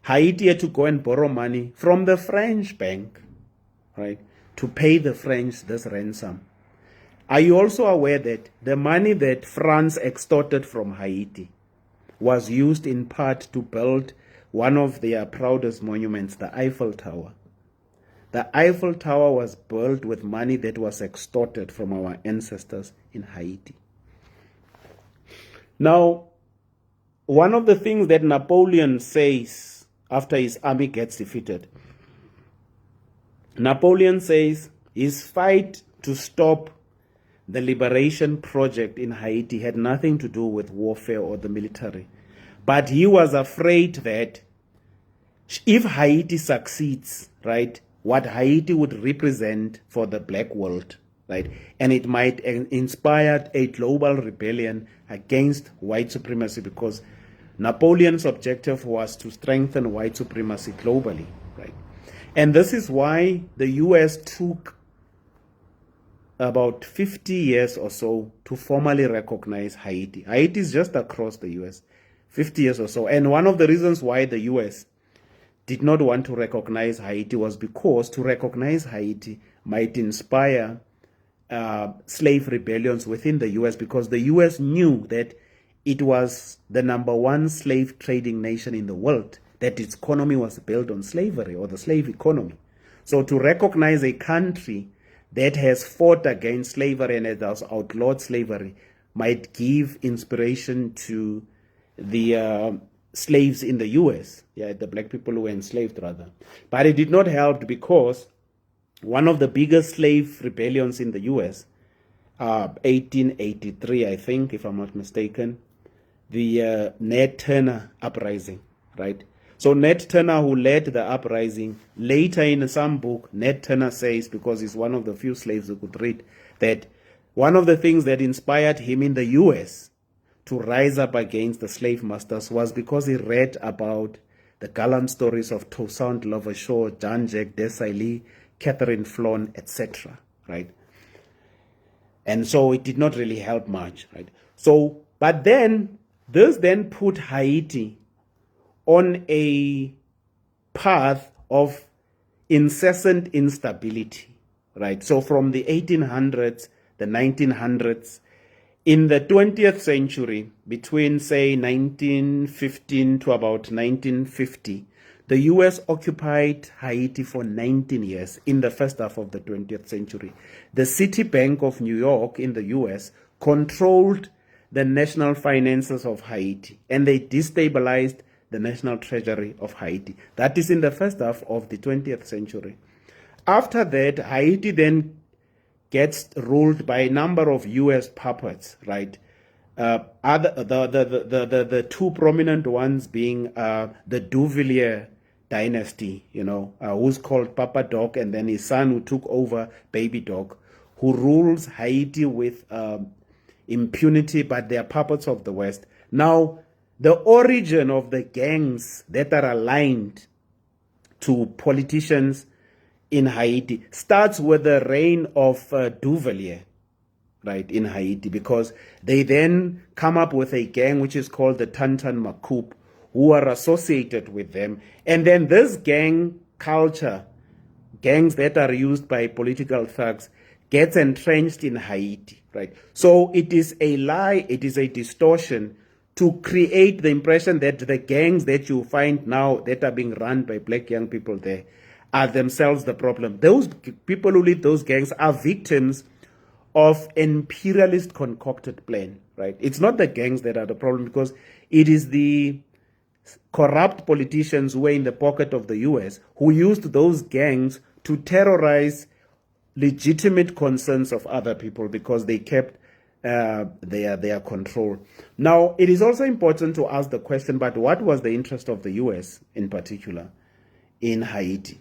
Haiti had to go and borrow money from the French bank, right, to pay the French this ransom. Are you also aware that the money that France extorted from Haiti was used in part to build one of their proudest monuments, the Eiffel Tower? The Eiffel Tower was built with money that was extorted from our ancestors in Haiti. Now, one of the things that Napoleon says after his army gets defeated, Napoleon says his fight to stop the liberation project in Haiti had nothing to do with warfare or the military. But he was afraid that if Haiti succeeds, right, what Haiti would represent for the black world, right, and it might inspire a global rebellion against white supremacy, because Napoleon's objective was to strengthen white supremacy globally, right? And this is why the US took about 50 years or so to formally recognize Haiti. Haiti is just across the US, 50 years or so. And one of the reasons why the US did not want to recognize Haiti was because to recognize Haiti might inspire slave rebellions within the US, because the US knew that it was the #1 slave trading nation in the world, that its economy was built on slavery, or the slave economy. So to recognize a country that has fought against slavery and has outlawed slavery might give inspiration to the slaves in the US, the black people who were enslaved rather. But it did not help, because one of the biggest slave rebellions in the US, 1883, I think, if I'm not mistaken, the Nat Turner uprising, right? So Nat Turner, who led the uprising, later in some book, Nat Turner says, because he's one of the few slaves who could read, that one of the things that inspired him in the US to rise up against the slave masters was because he read about the gallant stories of Toussaint Louverture, Jean-Jacques Dessalines, Catherine Flon, etc., right? And so it did not really help much, right? So, but then, this then put Haiti on a path of incessant instability, right? So from the 1800s, the 1900s, in the 20th century, between, say, 1915 to about 1950, the US occupied Haiti for 19 years in the first half of the 20th century. The Citibank of New York in the US controlled the national finances of Haiti, and they destabilized the national treasury of Haiti. That is in the first half of the 20th century. After that, Haiti then gets ruled by a number of US puppets, right? The two prominent ones being the Duvalier dynasty, who's called Papa Doc, and then his son who took over, Baby Doc, who rules Haiti with impunity, but they are puppets of the West. Now, the origin of the gangs that are aligned to politicians in Haiti starts with the reign of Duvalier, right, in Haiti, because they then come up with a gang which is called the Tantan Macoup, who are associated with them. And then this gang culture, gangs that are used by political thugs, gets entrenched in Haiti, right? So it is a lie, it is a distortion to create the impression that the gangs that you find now that are being run by black young people there are themselves the problem. Those people who lead those gangs are victims of imperialist concocted plan, right? It's not the gangs that are the problem, because it is the corrupt politicians who were in the pocket of the US who used those gangs to terrorize legitimate concerns of other people, because they kept their control. Now, it is also important to ask the question, but what was the interest of the US in particular in Haiti?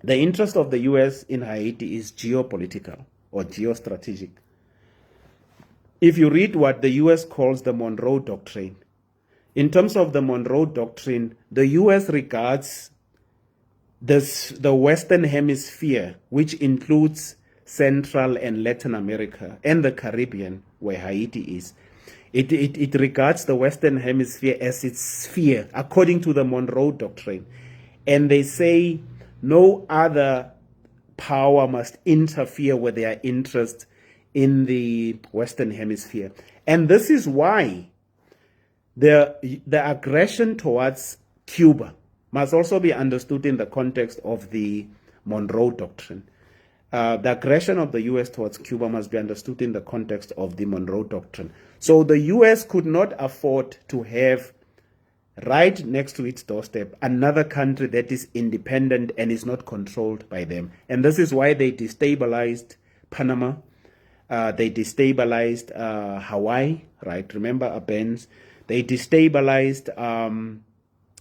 The interest of the US in Haiti is geopolitical or geostrategic. If you read what the US calls the Monroe Doctrine, in terms of the Monroe Doctrine, the US regards the Western Hemisphere, which includes Central and Latin America and the Caribbean, where Haiti is. It regards the Western Hemisphere as its sphere, according to the Monroe Doctrine. And they say no other power must interfere with their interest in the Western Hemisphere. And this is why the aggression towards Cuba must also be understood in the context of the Monroe Doctrine. The aggression of the US towards Cuba must be understood in the context of the Monroe Doctrine. So the US could not afford to have right next to its doorstep another country that is independent and is not controlled by them. And this is why they destabilized Panama. They destabilized Hawaii, right? Remember Abens. They destabilized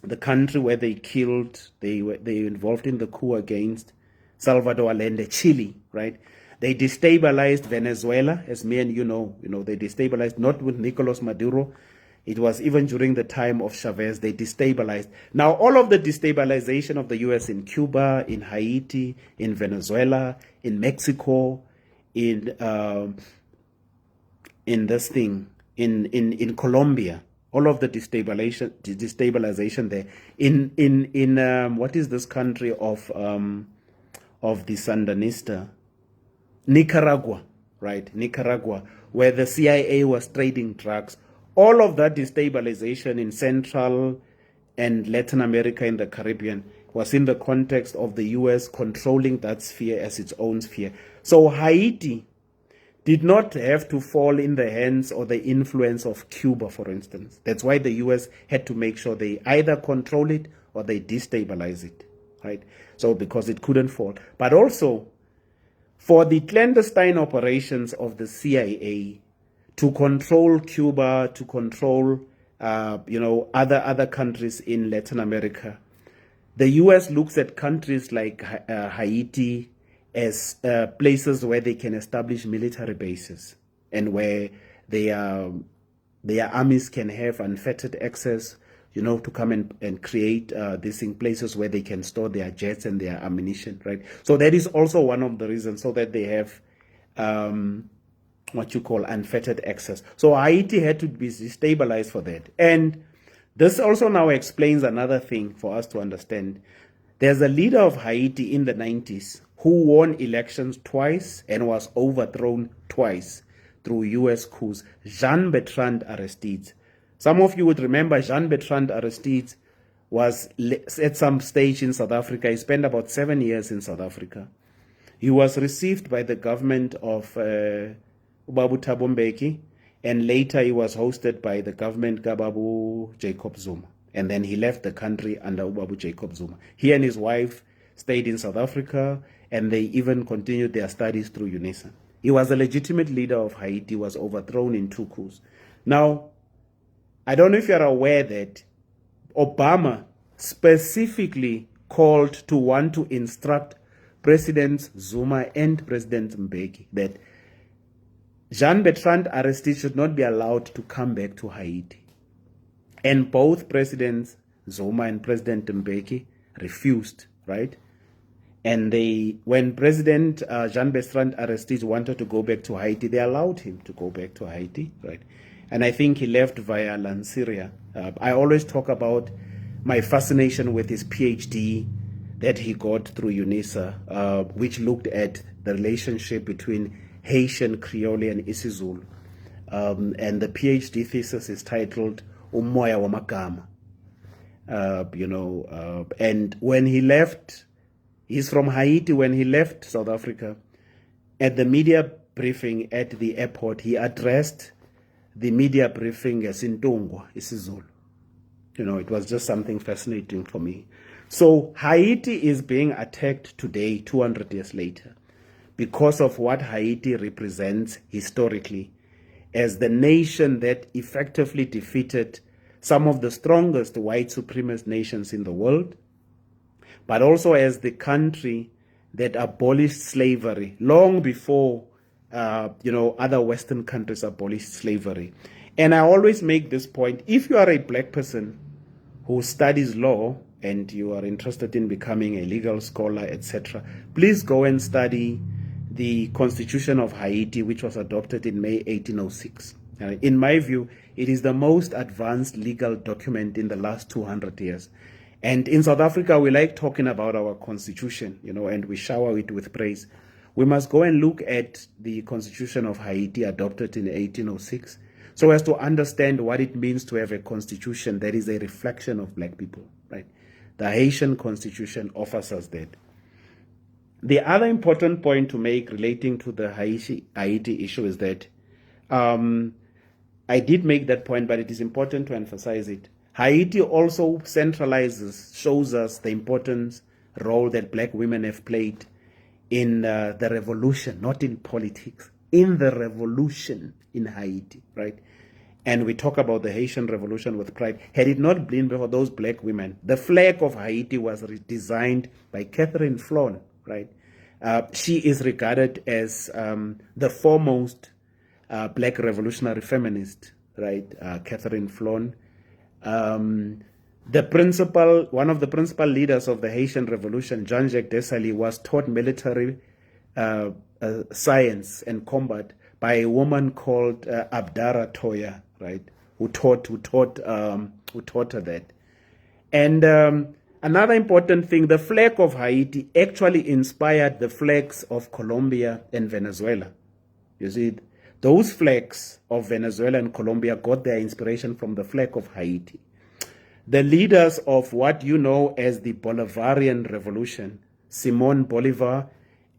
the country where they killed, they were involved in the coup against Salvador Allende, Chile, right? They destabilized Venezuela, as me and you know, they destabilized, not with Nicolas Maduro. It was even during the time of Chavez, they destabilized. Now, all of the destabilization of the U.S. in Cuba, in Haiti, in Venezuela, in Mexico, in this thing, in Colombia, all of the destabilization there. In what is this country of the Sandinista? Nicaragua, right? Nicaragua, where the CIA was trading drugs. All of that destabilization in Central and Latin America and the Caribbean was in the context of the U.S. controlling that sphere as its own sphere. So Haiti did not have to fall in the hands or the influence of Cuba, for instance. That's why the U.S. had to make sure they either control it or they destabilize it, right? So because it couldn't fall. But also, for the clandestine operations of the CIA to control Cuba, to control, other countries in Latin America, the U.S. looks at countries like Haiti as places where they can establish military bases and where their armies can have unfettered access, to come and create these places where they can store their jets and their ammunition, right? So that is also one of the reasons, so that they have what you call unfettered access. So Haiti had to be destabilized for that. And this also now explains another thing for us to understand. There's a leader of Haiti in the 90s who won elections twice and was overthrown twice through U.S. coups, Jean-Bertrand Aristide. Some of you would remember Jean-Bertrand Aristide was at some stage in South Africa. He spent about 7 years in South Africa. He was received by the government of Ubabu Thabo Mbeki, and later he was hosted by the government Kababu Jacob Zuma. And then he left the country under Ubabu Jacob Zuma. He and his wife stayed in South Africa, and they even continued their studies through UNISA. He was a legitimate leader of Haiti, was overthrown in 2 coups. Now, I don't know if you're aware that Obama specifically called to want to instruct President Zuma and President Mbeki that Jean-Bertrand Aristide should not be allowed to come back to Haiti. And both Presidents Zuma and President Mbeki refused, right? And when President Jean-Bertrand Aristide wanted to go back to Haiti, they allowed him to go back to Haiti, right? And I think he left via Lanseria. I always talk about my fascination with his PhD that he got through UNISA, which looked at the relationship between Haitian Creole and isiZulu. And the PhD thesis is titled Umoya Wamagama. And when he left, he's from Haiti. When he left South Africa, at the media briefing at the airport, he addressed the media briefing as Intungwa, isiZulu. It was just something fascinating for me. So Haiti is being attacked today, 200 years later, because of what Haiti represents historically as the nation that effectively defeated some of the strongest white supremacist nations in the world, but also as the country that abolished slavery long before other Western countries abolished slavery. And I always make this point: if you are a black person who studies law and you are interested in becoming a legal scholar, etc., please go and study the Constitution of Haiti, which was adopted in May 1806. In my view, it is the most advanced legal document in the last 200 years. And in South Africa, we like talking about our constitution, and we shower it with praise. We must go and look at the Constitution of Haiti adopted in 1806 so as to understand what it means to have a constitution that is a reflection of black people, right? The Haitian constitution offers us that. The other important point to make relating to the Haiti issue is that I did make that point, but it is important to emphasize it. Haiti also shows us the important role that black women have played in the revolution, not in politics, in the revolution in Haiti, right? And we talk about the Haitian Revolution with pride. Had it not been for those black women, the flag of Haiti was designed by Catherine Flon, right? She is regarded as the foremost black revolutionary feminist, right? Catherine Flon. One of the principal leaders of the Haitian Revolution, Jean-Jacques Dessalines, was taught military science and combat by a woman called Abdara Toya, right? Who taught her that. And another important thing, the flag of Haiti actually inspired the flags of Colombia and Venezuela. You see, those flags of Venezuela and Colombia got their inspiration from the flag of Haiti. The leaders of what you know as the Bolivarian Revolution, Simon Bolivar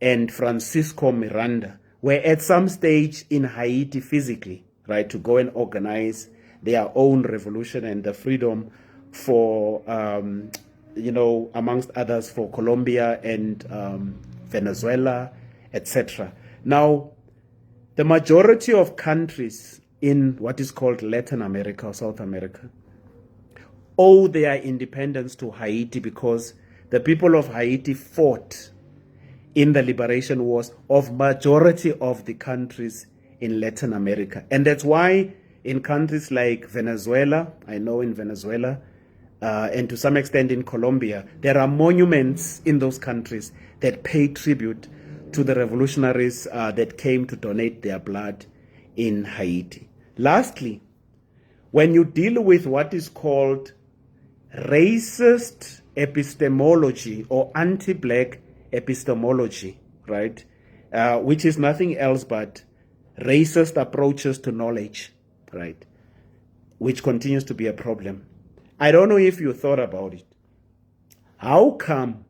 and Francisco Miranda, were at some stage in Haiti physically, right, to go and organize their own revolution and the freedom for, amongst others, for Colombia and Venezuela, etc. Now, the majority of countries in what is called Latin America or South America owe their independence to Haiti because the people of Haiti fought in the liberation wars of majority of the countries in Latin America. And that's why in countries like Venezuela, I know in Venezuela, and to some extent in Colombia, there are monuments in those countries that pay tribute to the revolutionaries that came to donate their blood in Haiti. Lastly, when you deal with what is called racist epistemology or anti-black epistemology, right, which is nothing else but racist approaches to knowledge, right, which continues to be a problem. I don't know if you thought about it. How come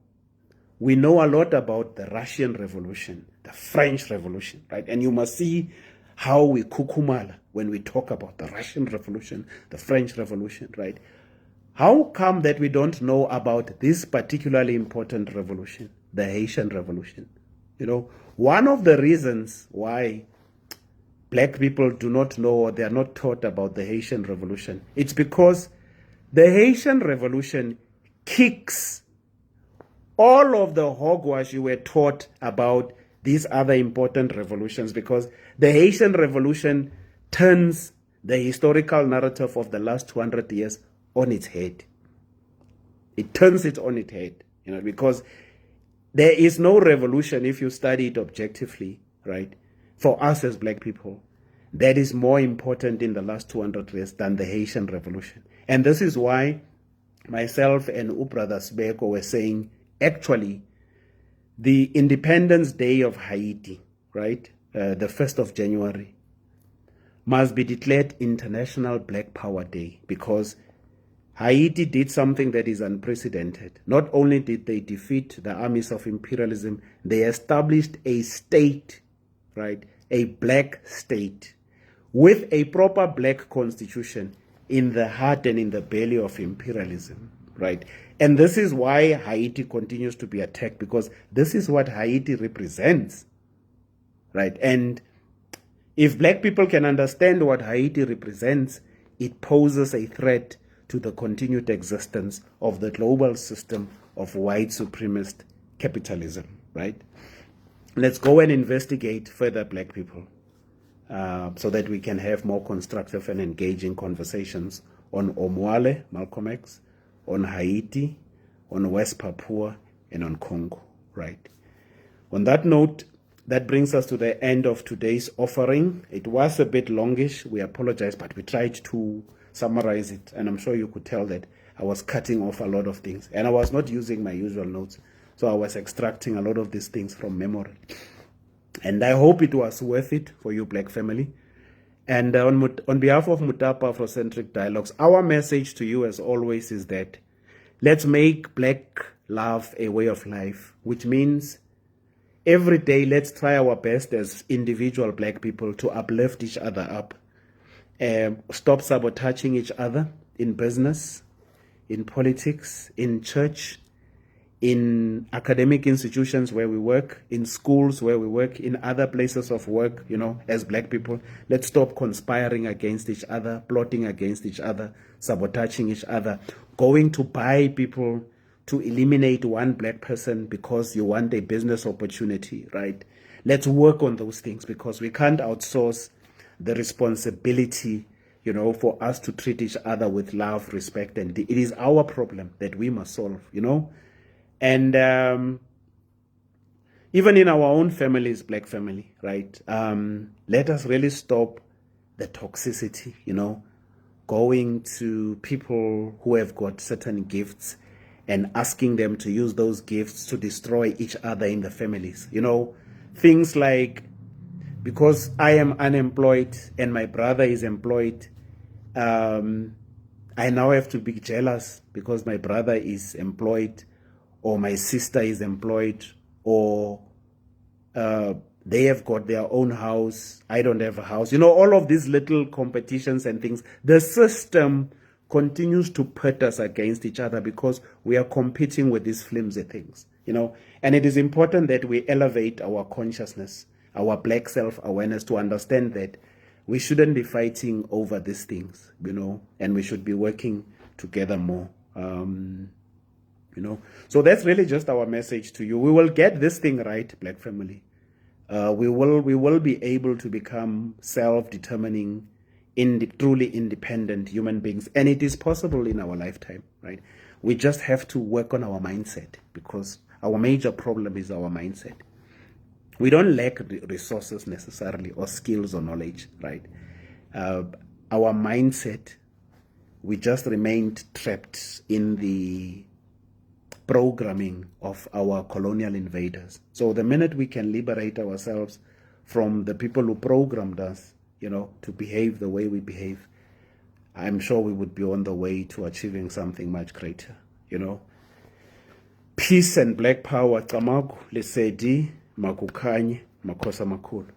we know a lot about the Russian Revolution, the French Revolution, right? And you must see how we kukumala when we talk about the Russian Revolution, the French Revolution, right? How come that we don't know about this particularly important revolution, the Haitian Revolution? You know, one of the reasons why black people do not know or they are not taught about the Haitian Revolution, it's because the Haitian Revolution kicks all of the hogwash you were taught about these other important revolutions, because the Haitian Revolution turns the historical narrative of the last 200 years on its head. It turns it on its head, you know, because there is no revolution, if you study it objectively, right, for us as black people, that is more important in the last 200 years than the Haitian Revolution. And this is why myself and Brother Sbeko were saying, actually, the Independence Day of Haiti, right, the 1st of January, must be declared International Black Power Day, because Haiti did something that is unprecedented. Not only did they defeat the armies of imperialism, they established a state, right, a black state, with a proper black constitution in the heart and in the belly of imperialism, right? And this is why Haiti continues to be attacked, because this is what Haiti represents, right? And if black people can understand what Haiti represents, it poses a threat to the continued existence of the global system of white supremacist capitalism, right? Let's go and investigate further black people so that we can have more constructive and engaging conversations on Omowale, Malcolm X, on Haiti, on West Papua, and on Congo, right? On that note, that brings us to the end of today's offering. It was a bit longish. We apologize, but we tried to summarize it. And I'm sure you could tell that I was cutting off a lot of things. And I was not using my usual notes. So I was extracting a lot of these things from memory. And I hope it was worth it for you, Black family. And on behalf of Mutapa Afrocentric Dialogues, our message to you, as always, is that let's make Black love a way of life, which means every day let's try our best as individual Black people to uplift each other up. Stop sabotaging each other in business, in politics, in church, in academic institutions where we work, in schools where we work, in other places of work, you know, as Black people. Let's stop conspiring against each other, plotting against each other, sabotaging each other, going to buy people to eliminate one Black person because you want a business opportunity, right? Let's work on those things, because we can't outsource the responsibility you know, for us to treat each other with love, respect, and it is our problem that we must solve, you know. And even in our own families, black family, right? Let us really stop the toxicity, you know, going to people who have got certain gifts and asking them to use those gifts to destroy each other in the families. You know, things like, because I am unemployed and my brother is employed, I now have to be jealous because my brother is employed, or my sister is employed, or they have got their own house, I don't have a house. You know, all of these little competitions and things. The system continues to put us against each other because we are competing with these flimsy things, you know. And it is important that we elevate our consciousness, our black self-awareness, to understand that we shouldn't be fighting over these things, you know, and we should be working together more. You know, so that's really just our message to you. We will get this thing right, black family. We will be able to become self-determining, truly independent human beings, and it is possible in our lifetime, right? We just have to work on our mindset, because our major problem is our mindset. We don't lack resources necessarily, or skills or knowledge, right? Our mindset, we just remained trapped in the programming of our colonial invaders. So the minute we can liberate ourselves from the people who programmed us, you know, to behave the way we behave, I'm sure we would be on the way to achieving something much greater, you know. Peace and black power. Tsamaku, lesedi, makukanye, makosa makulu.